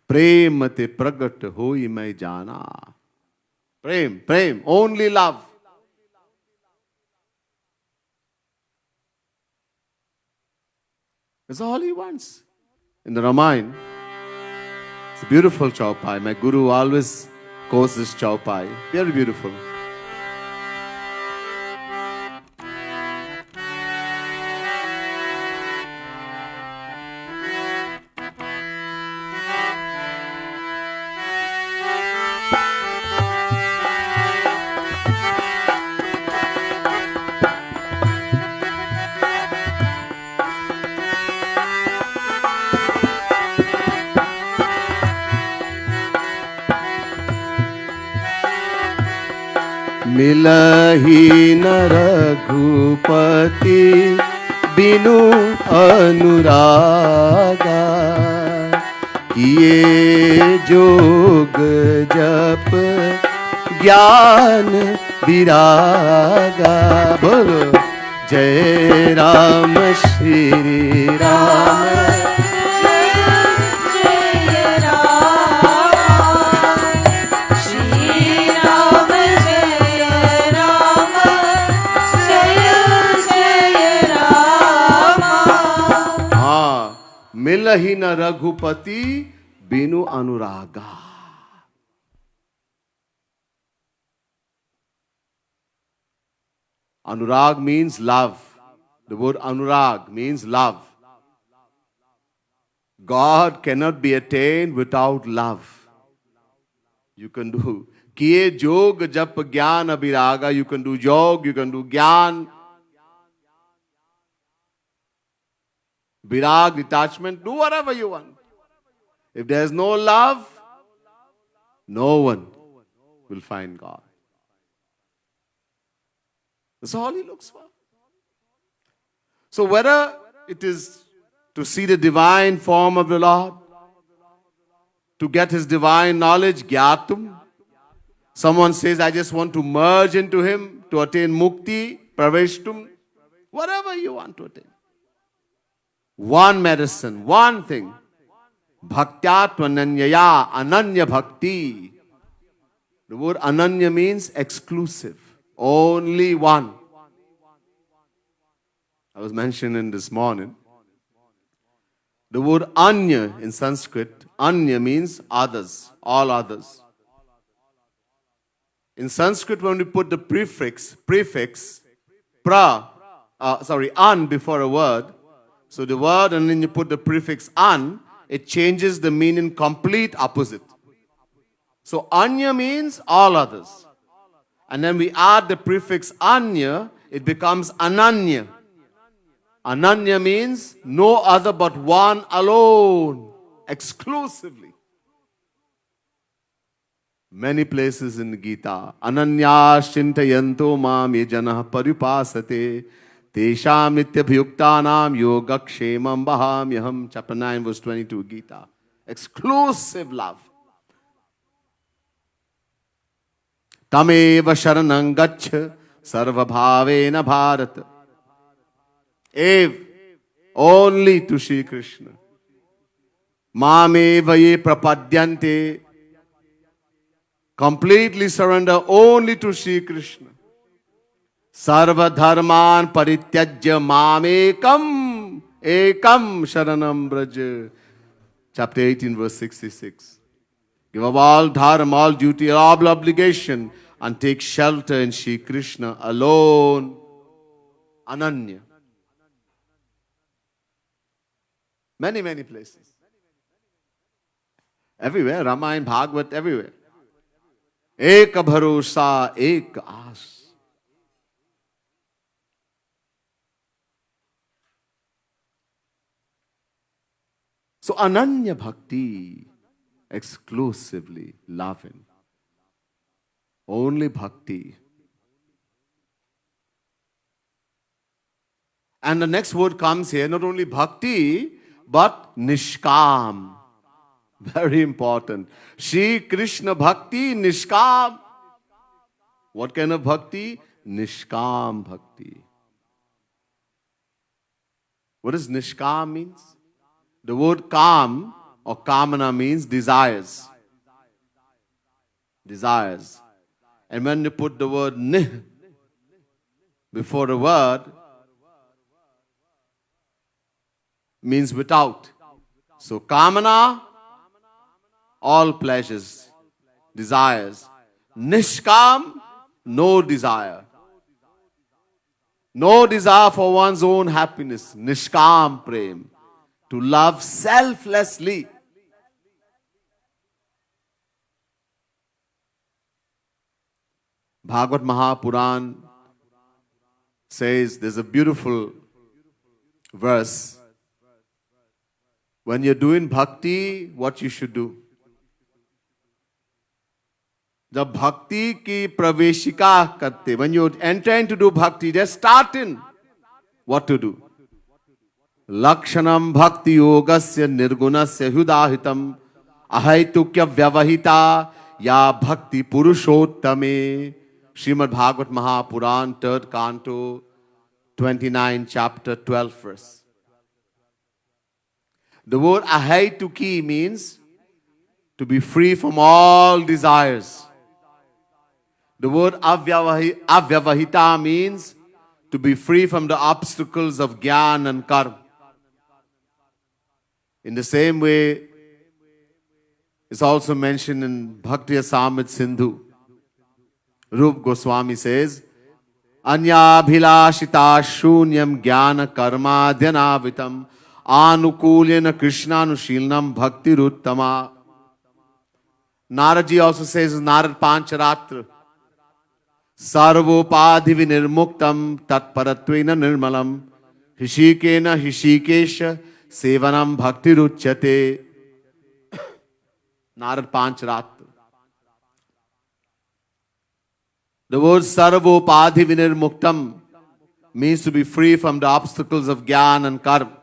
Prem te pragat hoi mai jana. Prem, only love. That's all he wants. In the Ramayana, it's a beautiful chaupai. My guru always quotes this chaupai. Very beautiful. मिलहि न रघुपति बिनु अनुरागा किए जोग जप ज्ञान विरागा बोलो जय राम श्री राम मिलहि न रघुपति बिनु अनुरागा. Anurag means love. The word anurag means love. God cannot be attained without love. You can do kiye jog jap gyan abhiraga. You can do jog, you can do gyan. Virag, detachment, do whatever you want. If there is no love, no one will find God. That's all he looks for. So whether it is to see the divine form of the Lord, to get his divine knowledge, gyatum. Someone says, I just want to merge into him, to attain mukti, praveshtum, whatever you want to attain. One medicine, one thing. Bhaktya ananya bhakti. The word ananya means exclusive. Only one. I was mentioning this morning. The word anya in Sanskrit, anya means others, all others. In Sanskrit, when we put the prefix, an before a word, so the word and then you put the prefix an, it changes the meaning complete opposite. So anya means all others. And then we add the prefix anya, it becomes ananya. Ananya means no other but one alone, exclusively. Many places in the Gita, Ananya Shintayanto Mam Yajana Paripasate Tesham Nityabhyuktanam Yogakshemam Bahamyaham. Chapter 9, verse 22, Gita. Exclusive love. Tameva Sharanam Gaccha Sarvabhavena Bharata. Only to Shri Krishna. Mameva ye prapadyante. Completely surrender only to Shri Krishna. Sarva dharman parityajya mamekam ekam sharanam braja. Chapter 18, verse 66. Give up all dharma, all duty, all obligation, and take shelter in Shri Krishna alone. Ananya. Many, many places. Everywhere, Ramayana, Bhagavad, everywhere. Ek bharosa, ek aas. So Ananya Bhakti, exclusively loving. Only Bhakti. And the next word comes here, not only Bhakti, but Nishkam. Very important. Shri Krishna Bhakti Nishkam. What kind of bhakti? Nishkam Bhakti. What does Nishkam means? The word kam or kamana means desires. Desires. And when you put the word nih before the word, means without. So kamana, all pleasures, desires. Nishkam, no desire. No desire for one's own happiness. Nishkam prem. To love selflessly. Bhagavad Mahapuran says, there's a beautiful verse. When you're doing bhakti, what you should do? The bhakti ki praveshika karte. When you enter into do bhakti, just start in. What to do? Lakshanam bhakti yogasya nirgunasya hudahitam ahaitukya vyavahita ya bhakti purushottame. Srimad Bhagavad Mahapuran, 3rd Canto, 29, chapter 12, verse. The word ahaituki means to be free from all desires. The word avyavahita means to be free from the obstacles of gyan and karma. In the same way, it's also mentioned in Bhakti Asamit Sindhu. Rup Goswami says, Anya bhilashita shunyam jnana karma dhyanavitam anukulyana krishnanushilanam bhakti ruttama. Naradji also says in Narad Pancharatra, Sarvopadhi vinirmuktam tatparatvena nirmalam hishikena hishikesha sevanam bhakti ruchyate. Narad Pancharatra. The word Sarvopadhi vinirmuktam means to be free from the obstacles of gyan and karma.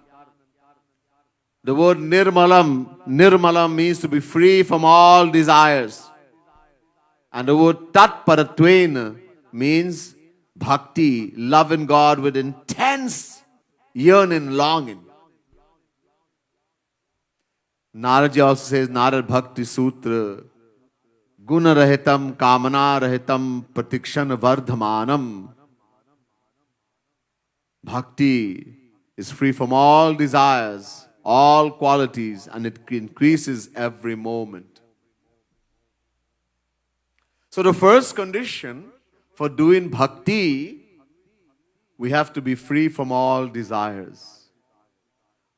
The word nirmalam means to be free from all desires. And the word tatparatvena means bhakti, love in God with intense yearning, longing. Naradji also says, Narad Bhakti Sutra, Guna Rahitam, Kamana Rahitam, Pratikshan Vardhamanam. Bhakti is free from all desires, all qualities, and it increases every moment. So the first condition for doing bhakti, we have to be free from all desires.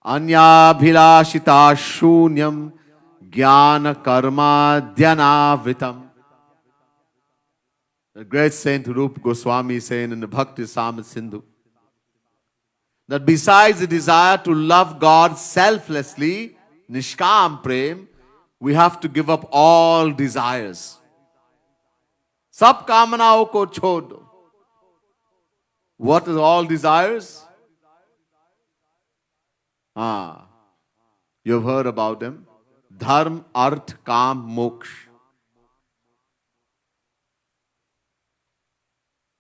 Anya bhilashita shunyam jnana karma dhyanavritam. The great Saint Rupa Goswami is saying in the Bhakti Samad Sindhu that besides the desire to love God selflessly, Nishkam Prem, we have to give up all desires. Sab kamanao ko chhod do. What is all desires? You've heard about them. Dharma, Arth, Kam, Moksha.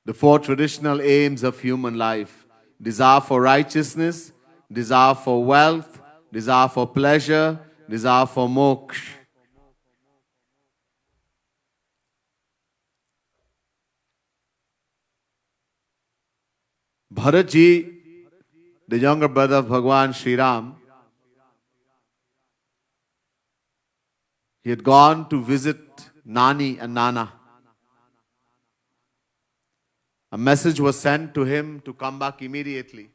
The four traditional aims of human life. Desire for righteousness, desire for wealth, desire for pleasure, desire for moksha. Bharatji, the younger brother of Bhagwan Sri Ram, he had gone to visit Nani and Nana. A message was sent to him to come back immediately.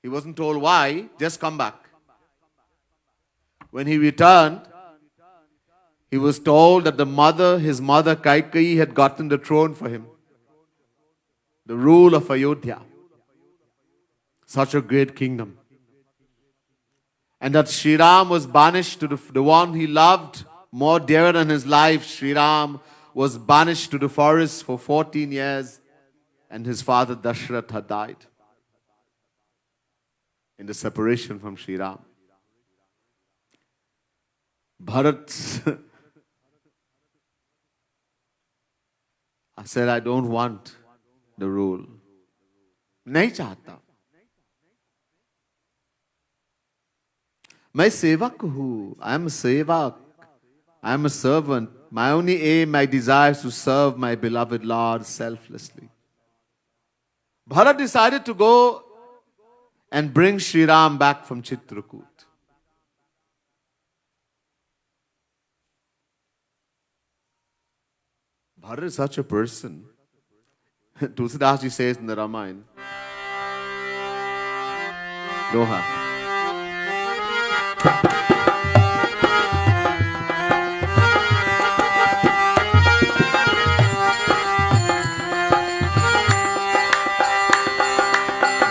He wasn't told why, just come back. When he returned, he was told that his mother Kaikeyi had gotten the throne for him. The rule of Ayodhya. Such a great kingdom. And that Sri Ram was banished to the one he loved more dearer than his life. Sri Ram was banished to the forest for 14 years, and his father Dashrath had died in the separation from Sri Ram. Bharat I said, I don't want the rule. Nahi chahta. मैं सेवक हूँ. I am a sevak. I am a servant. My only aim, my desire is to serve my beloved Lord selflessly. Bharat decided to go and bring Sri Ram back from Chitrakoot. Bharat is such a person. Tulsidas ji says in the Ramayana, Doha.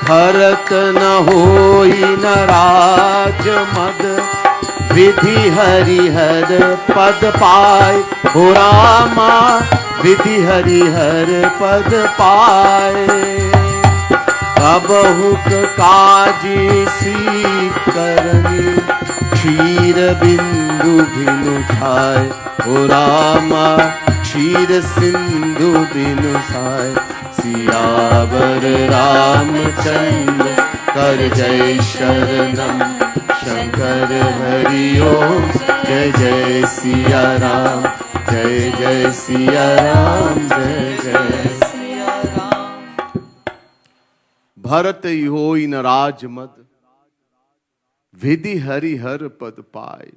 Bharat न होई न राज मद विधि हरिहर पद पाए हो रामा विधि हरिहर पद पाए कबहुक काजी सी करनी क्षीर बिंदु बिनु खाए हो रामा क्षीर सिंधु बिनु साए सियावर रामचंद्र कर जय शरणम शंकर हरि ओम जय जय सिया राम जय जय सिया राम जय जय सिया राम. भरत होई न राज मद विधि हरि हर पद पाए.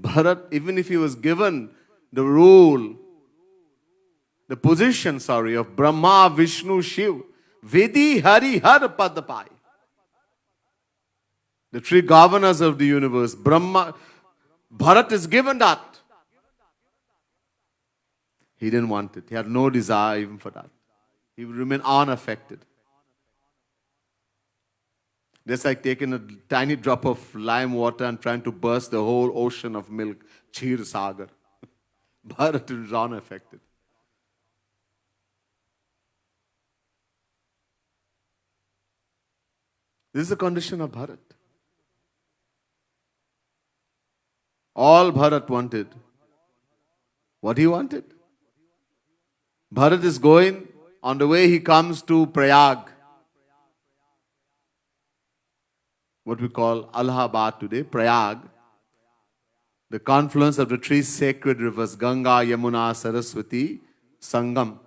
Bharat, even if he was given the rule, the position, of Brahma, Vishnu, Shiv, Vidhi, Hari, Har, Pad Pai. The three governors of the universe, Brahma, Bharat is given that. He didn't want it. He had no desire even for that. He would remain unaffected. Just like taking a tiny drop of lime water and trying to burst the whole ocean of milk, Chir Sagar. Bharat is unaffected. This is the condition of Bharat. All Bharat wanted. What he wanted? Bharat is going, on the way he comes to Prayag. what we call Allahabad today, Prayag, the confluence of the three sacred rivers, Ganga, Yamuna, Saraswati, Sangam.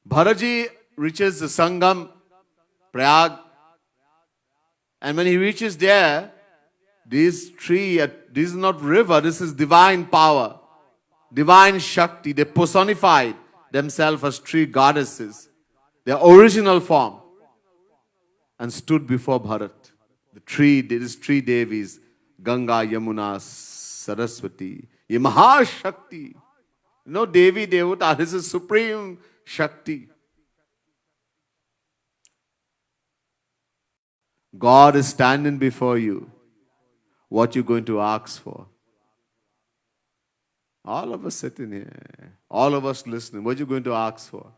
Bharatji reaches the Sangam, Prayag, and when he reaches there, these three, this is not river, this is divine power, divine Shakti. They personified themselves as three goddesses, their original form, and stood before Bharat. These three Devis, Ganga, Yamuna, Saraswati, Ye Mahashakti. No Devi Devata, this is supreme Shakti. God is standing before you. What you going to ask for? All of us sitting here, all of us listening, what you going to ask for?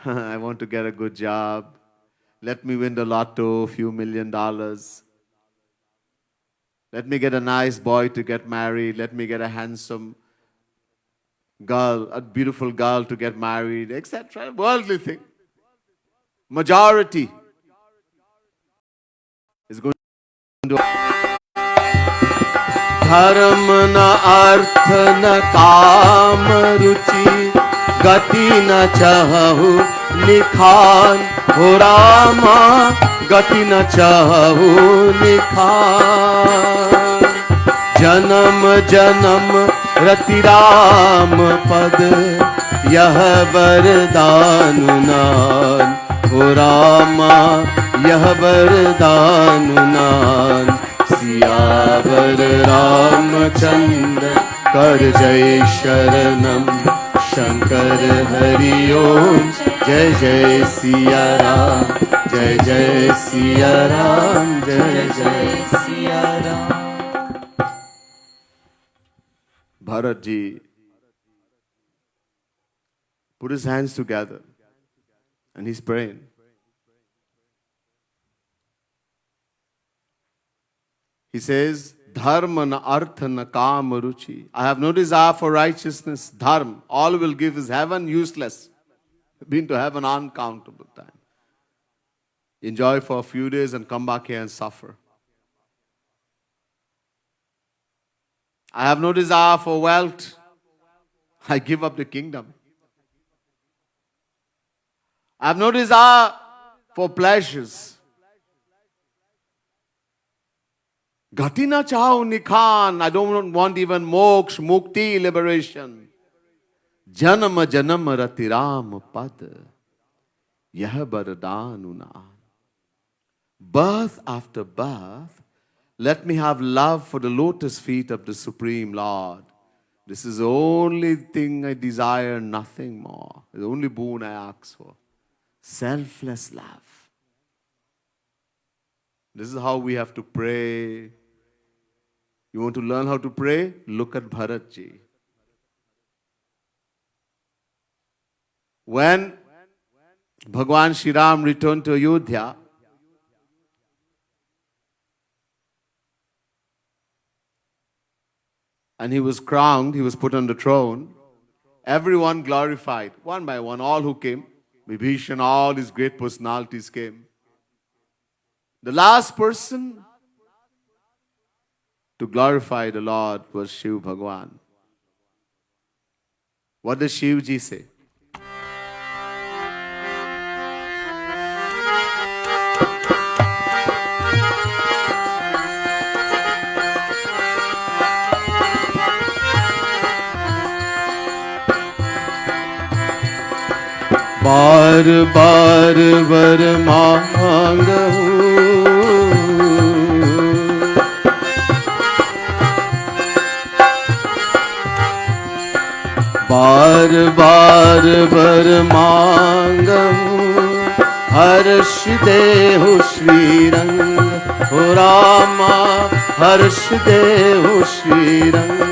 I want to get a good job. Let me win the lotto, few $1 million. Let me get a nice boy to get married. Let me get a handsome girl, a beautiful girl to get married, etc. Worldly thing. Majority is going to धर्म न अर्थ न काम रुचि गति न चाहु निखान हो रामा गति न चाहु निखान जन्म जन्म रति राम पद यह वरदान नान हो रामा यह वरदान नान सियावर रामचंद्र कर जय शरणम शंकर हरि ओम जय जय सिया राम जय जय सिया राम जय जय Siya Ram. Bharatji put his hands together and he's praying. He says, Dharma na artha na kama ruchi. I have no desire for righteousness, dharma. All will give is heaven, useless. Been to heaven uncountable time. Enjoy for a few days and come back here and suffer. I have no desire for wealth. I give up the kingdom. I have no desire for pleasures. Gati na chahu nikhan. I don't want even moksha, mukti, liberation. Janama janama ratiram pad. Yah baradanuna. Birth after birth, let me have love for the lotus feet of the Supreme Lord. This is the only thing I desire, nothing more. The only boon I ask for. Selfless love. This is how we have to pray. You want to learn how to pray? Look at Bharatji. When Bhagwan Shri Ram returned to Ayodhya, and he was crowned, he was put on the throne, everyone glorified, one by one, all who came, Vibhishan, all these great personalities came. The last person to glorify the Lord was Shiv Bhagwan. What does Shivji say? बार बार वर मांगहूँ बार बार वर मांगहूँ हर्ष देहु श्री रंग हो रामा हर्ष देहु श्री रंग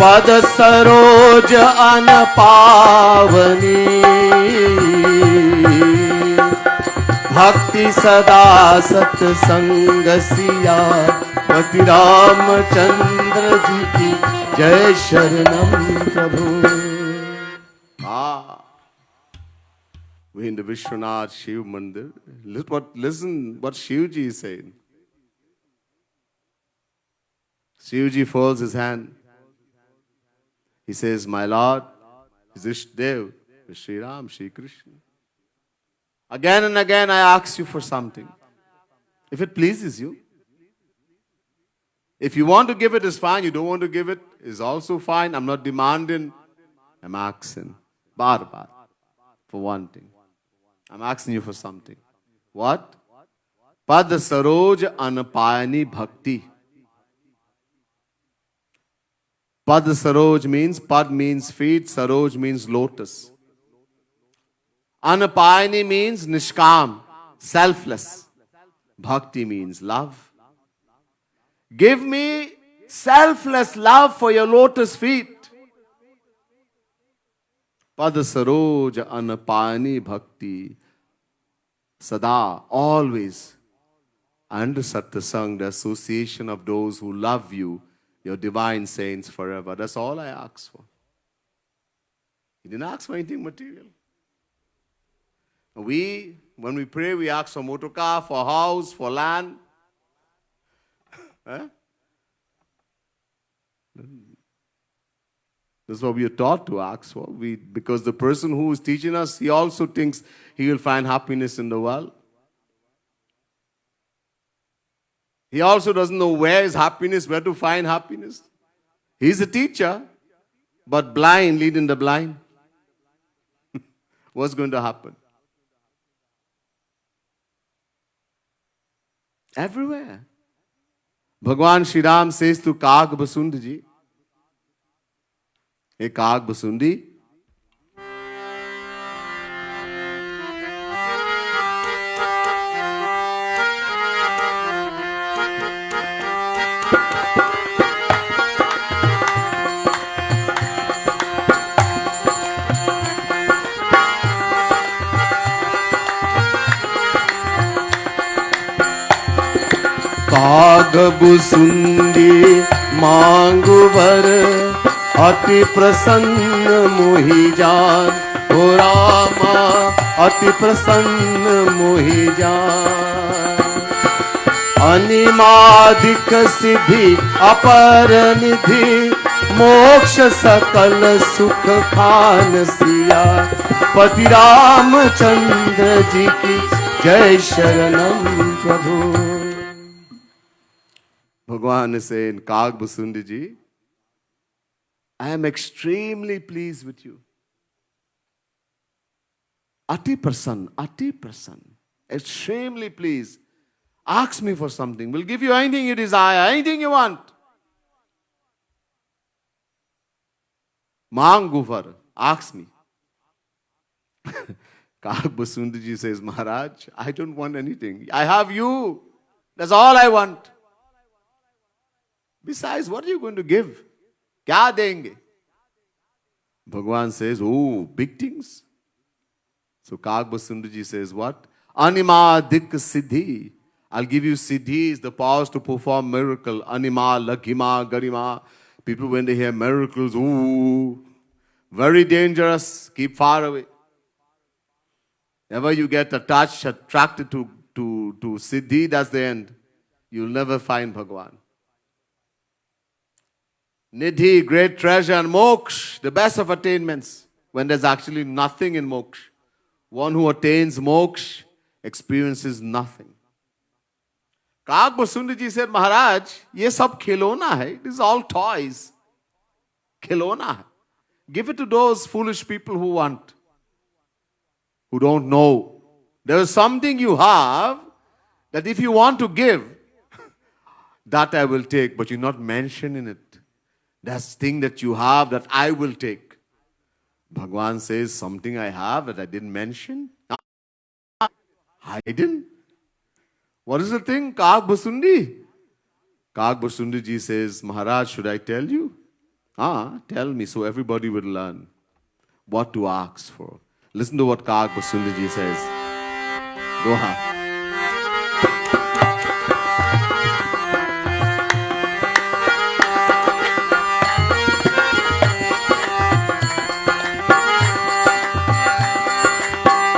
पद सरोज अन पावनी भक्ति सदा सत्संग सिया पति रामचंद्र जी की जय शरणम प्रभु. We're in the Vishwanath Shiv Mandir. Listen what Shivji is saying. Shivji folds his hand. He says, my Lord is Ishdev, Shri Ram, Shri Krishna. Again and again I ask you for something. If it pleases you. If you want to give it, is fine. You don't want to give it, is also fine. I'm not demanding. I'm asking. Bar. For one thing. I'm asking you for something. What? Pad Saroj Anapayani Bhakti. Pad Saroj means, Pad means feet, Saroj means lotus. Anapayani means Nishkam, selfless. Bhakti means love. Give me selfless love for your lotus feet. Pad Saroj Anapayani Bhakti. Sada, always. And Satsang, the association of those who love you, your divine saints forever. That's all I ask for. He didn't ask for anything material. When we pray, we ask for motor car, for house, for land. That's what we are taught to ask for. Because the person who is teaching us, he also thinks he will find happiness in the world. He also doesn't know where is happiness, where to find happiness. He's a teacher, but blind leading the blind. What's going to happen? Everywhere. Bhagwan Shri Ram says to Kag Basundi ji, hey Kag Basundi, काग बुसुंदी मांगु वर अति प्रसन्न मोहि जान हो रामा अति प्रसन्न मोहि जान अनिमादिक सिद्धि अपर निधि मोक्ष सकल सुख खान सिया पति रामचंद्र जी की जय शरणम प्रभु. Bhagwan is saying, Kag Basundi ji, I am extremely pleased with you. Ati prasann, extremely pleased. Ask me for something. We'll give you anything you desire, anything you want. Manguvar, ask me. Kag Basundi ji says, Maharaj, I don't want anything. I have you. That's all I want. Besides, what are you going to give? Kya denge? Bhagwan says, oh, big things. So Kag Basundi ji says, what? Anima dik siddhi. I'll give you siddhis, the powers to perform miracle. Anima, laghima, garima. People, when they hear miracles, ooh, very dangerous. Keep far away. Ever you get attached, attracted to siddhi, that's the end. You'll never find Bhagwan. Nidhi, great treasure, and moksha, the best of attainments, when there's actually nothing in moksha. One who attains moksha experiences nothing. Kag Basundi ji said, Maharaj, ye sab khilona hai. It is all toys. Khilona hai. Give it to those foolish people who want, who don't know. There is something you have that if you want to give, that I will take, but you're not mentioning it. That's thing that you have that I will take. Bhagwan says, something I have that I didn't mention? Hidden? What is the thing? Kag Basundi. Kag Basundi ji says, Maharaj, should I tell you? Tell me so everybody will learn what to ask for. Listen to what Kag Basundi ji says. Go on.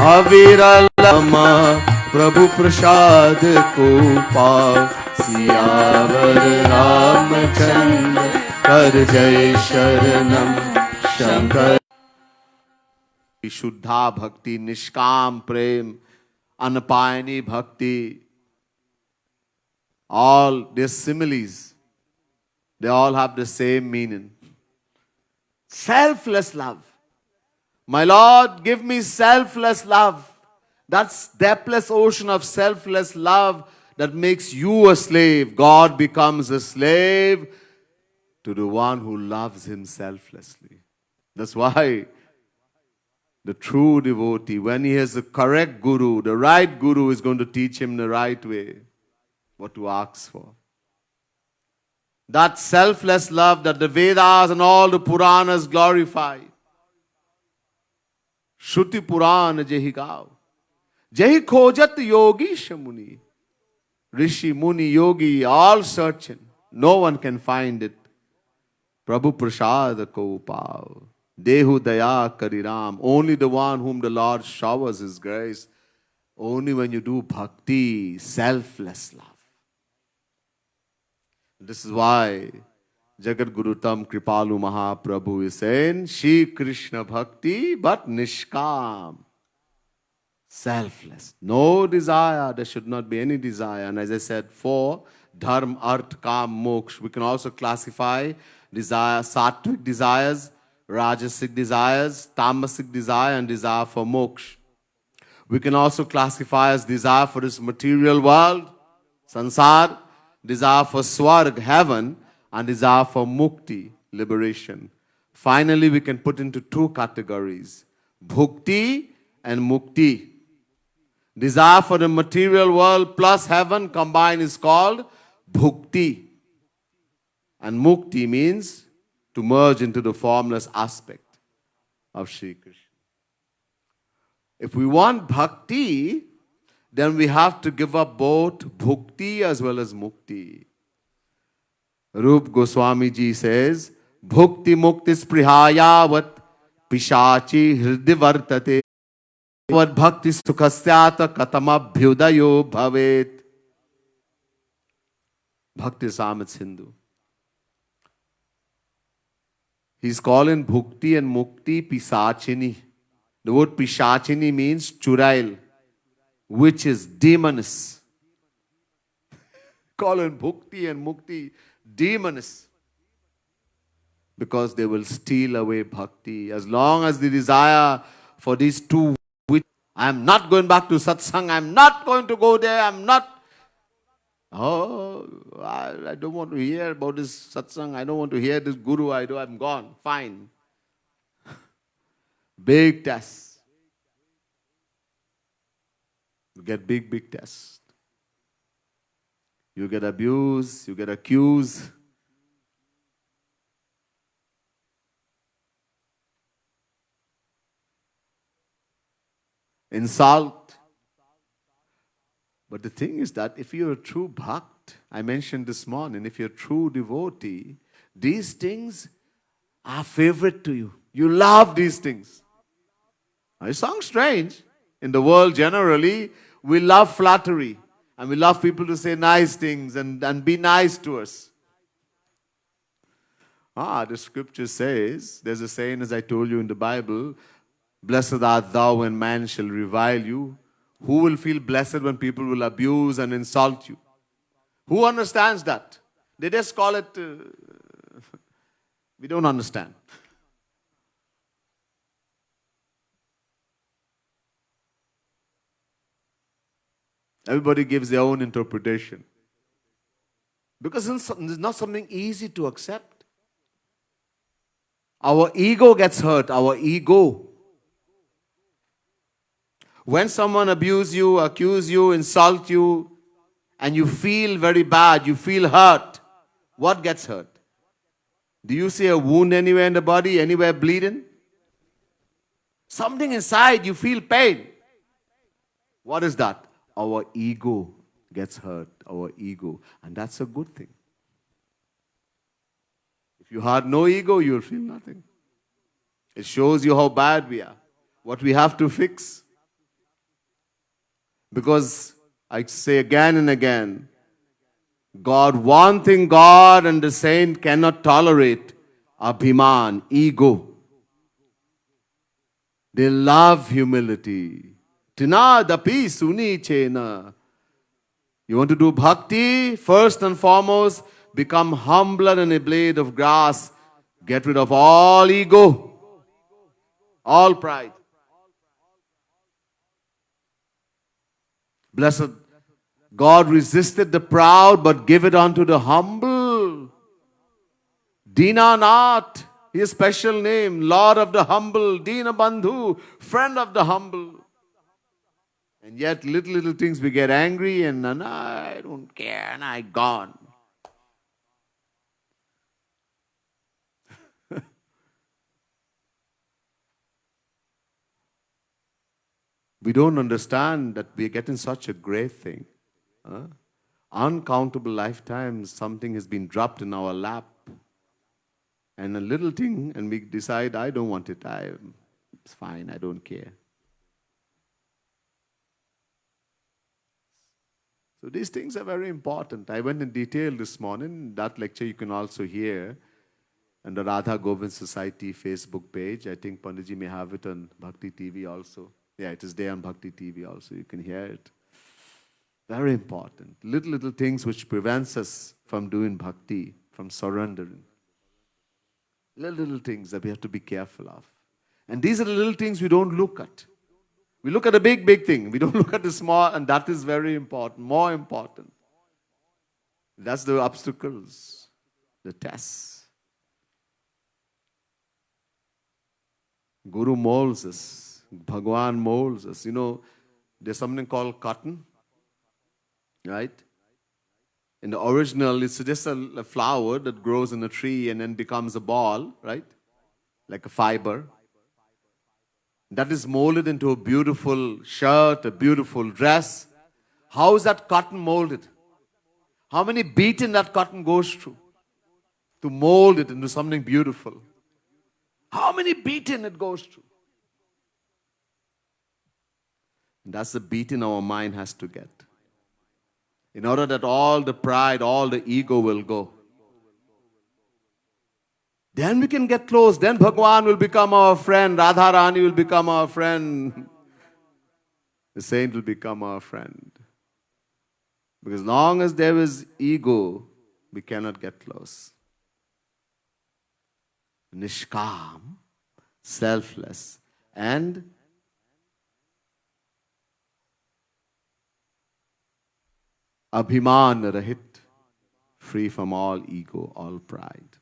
अविरलम प्रभु प्रसाद को पाओ। सियावर रामचंद्र कर जय शरणम शंकर। शुद्धा भक्ति, निष्काम प्रेम, अनपायनी भक्ति, all these similes, they all have the same meaning. Selfless love. My Lord, give me selfless love. That's depthless ocean of selfless love that makes you a slave. God becomes a slave to the one who loves him selflessly. That's why the true devotee, when he has the correct guru, the right guru is going to teach him the right way, what to ask for. That selfless love that the Vedas and all the Puranas glorify. Shruti Purana Jehi Gav. Jehi Khojat Yogi Shamuni. Rishi, Muni, Yogi, all searching. No one can find it. Prabhu Prasad Ko Pav. Dehu Daya Kariram. Only the one whom the Lord showers his grace. Only when you do bhakti, selfless love. This is why Jagat Guru Tam Kripalu Mahaprabhu is saying, Shri Krishna Bhakti, but Nishkam. Selfless. No desire. There should not be any desire. And as I said, 4, Dharma, Arth, Kam, Moksha. We can also classify desire, sattvic desires, rajasic desires, tamasic desire, and desire for moksha. We can also classify as desire for this material world, sansar, desire for swarg, heaven, and desire for mukti, liberation. Finally, we can put into 2 categories, bhukti and mukti. Desire for the material world plus heaven combined is called bhukti. And mukti means to merge into the formless aspect of Shri Krishna. If we want bhakti, then we have to give up both bhukti as well as mukti. Rup Goswami Ji says, Bhukti mukti sprihayavat pishachi hridivartate vad bhakti sukhasyata katamabhyudayo bhavet. Bhakti Samit Sindhu. He's calling bhukti and mukti pisachini. The word pishachini means churail, which is demoness. Calling bhukti and mukti demoness. Because they will steal away bhakti. As long as the desire for these 2, which I am not going back to satsang, I am not going to go there, I am not. Oh, I don't want to hear about this satsang, I don't want to hear this guru, I'm gone. Fine. Big test. You get big test. You get abused, you get accused. Insult. But the thing is that if you're a true bhakt, I mentioned this morning, if you're a true devotee, these things are favorite to you. You love these things. Now, it sounds strange. In the world generally, we love flattery. And we love people to say nice things and be nice to us. The scripture says, there's a saying as I told you in the Bible, blessed art thou when man shall revile you. Who will feel blessed when people will abuse and insult you? Who understands that? They just call it, we don't understand. Everybody gives their own interpretation. Because it's not something easy to accept. Our ego gets hurt, our ego. When someone abuses you, accuses you, insults you, and you feel very bad, you feel hurt, what gets hurt? Do you see a wound anywhere in the body, anywhere bleeding? Something inside, you feel pain. What is that? Our ego gets hurt, our ego. And that's a good thing. If you had no ego, you'll feel nothing. It shows you how bad we are, what we have to fix. Because I say again and again, one thing God and the saint cannot tolerate, abhiman, ego. They love humility. Tinadapi suni chena. You want to do bhakti? First and foremost, become humbler than a blade of grass. Get rid of all ego, all pride. Blessed God resisted the proud, but give it unto the humble. Dinanath, his special name, Lord of the humble, Dina Bandhu, friend of the humble. And yet, little things we get angry and I don't care and I gone. We don't understand that we are getting such a great thing. Uncountable lifetimes, something has been dropped in our lap. And a little thing, and we decide, I don't want it. It's fine, I don't care. So these things are very important. I went in detail this morning. That lecture you can also hear on the Radha Govind Society Facebook page. I think Panditji may have it on Bhakti TV also. Yeah, it is there on Bhakti TV also. You can hear it. Very important. Little things which prevents us from doing bhakti, from surrendering. Little things that we have to be careful of. And these are the little things we don't look at. We look at the big thing. We don't look at the small, and that is very important, more important. That's the obstacles, the tests. Guru molds us. Bhagwan molds us. You know, there's something called cotton, right? In the original, it's just a flower that grows in a tree and then becomes a ball, right? Like a fiber. That is molded into a beautiful shirt, a beautiful dress. How is that cotton molded? How many beating that cotton goes through to mold it into something beautiful? How many beating it goes through? That's the beating our mind has to get. In order that all the pride, all the ego will go. Then we can get close. Then Bhagwan will become our friend. Radharani will become our friend. The saint will become our friend. Because as long as there is ego, we cannot get close. Nishkam, selfless, and abhiman rahit, free from all ego, all pride.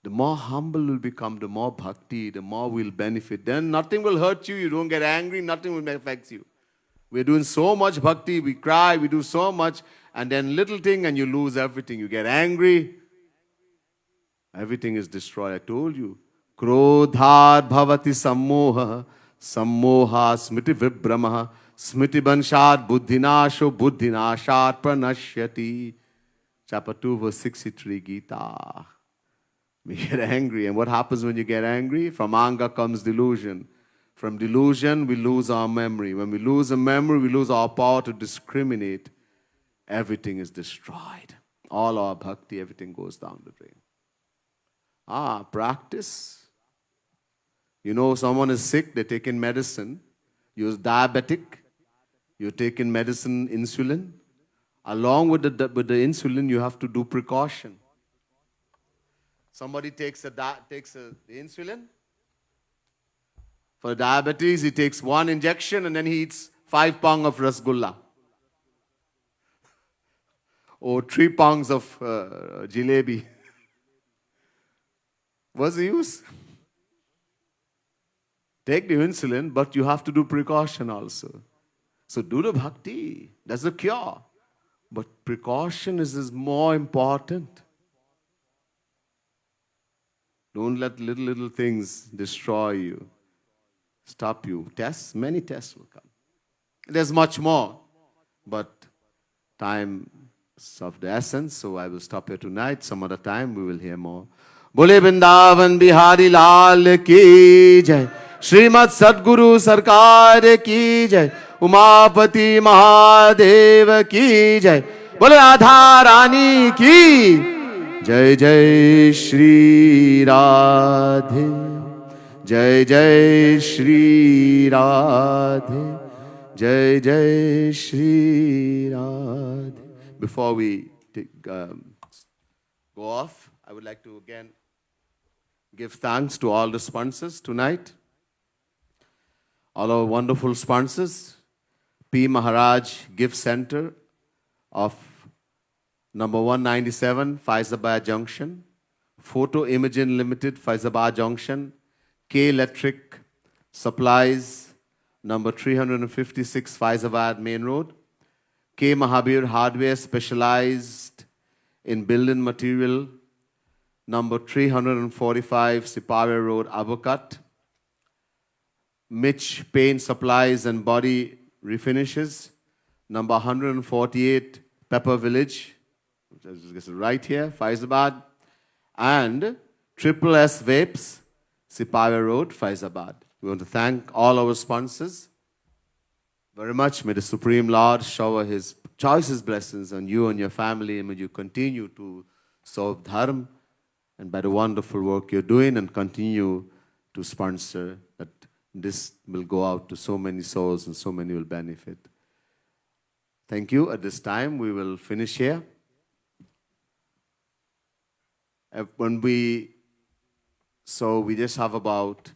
The more humble we'll become, the more bhakti, the more we'll benefit. Then nothing will hurt you, you don't get angry, nothing will affect you. We're doing so much bhakti, we cry, we do so much, and then little thing and you lose everything. You get angry, everything is destroyed. I told you. Krodhar bhavati sammoha, sammoha smiti vibramaha, smiti banshad buddhinasho, buddhinashat pranashyati. Chapter 2, verse 63, Gita. We get angry. And what happens when you get angry? From anger comes delusion. From delusion, we lose our memory. When we lose a memory, we lose our power to discriminate. Everything is destroyed. All our bhakti, everything goes down the drain. Practice. You know, someone is sick, they're taking medicine. You're diabetic, you're taking medicine, insulin. Along with the insulin, you have to do precaution. Somebody takes the insulin. For diabetes, he takes 1 injection and then he eats 5 pounds of rasgulla. Or 3 pounds of jalebi. What's the use? Take the insulin, but you have to do precaution also. So do the bhakti. That's the cure. But precaution is more important. Don't let little things destroy you, stop you. Tests, many tests will come. There's much more, but time is of the essence, so I will stop here tonight. Some other time we will hear more. Bole Vrindavan Bihari Lal ki jai. Srimad Sadguru Sarkar ki jai. Umapati Mahadev की जय। बोले राधा रानी की जय। जय श्री राधे, जय जय श्री राधे, जय जय Shri Radhe. Before we go off, I would like to again give thanks to all the sponsors tonight, all our wonderful sponsors. P. Maharaj Gift Center of number 197, Faizabad Junction. Photo Imaging Limited, Faizabad Junction. K Electric Supplies, number 356, Faizabad Main Road. K Mahabir Hardware, specialized in building material, number 345, Sipare Road, Abukat. Mitch Paint Supplies and Body Refinishes, number 148, Pepper Village, which is right here, Faizabad. And Triple S Vapes, Sipare Road, Faizabad. We want to thank all our sponsors very much. May the Supreme Lord shower His choicest blessings on you and your family, and may you continue to serve Dharma, and by the wonderful work you're doing, and continue to sponsor, that this will go out to so many souls and so many will benefit. Thank you. At this time, we will finish here. So we just have about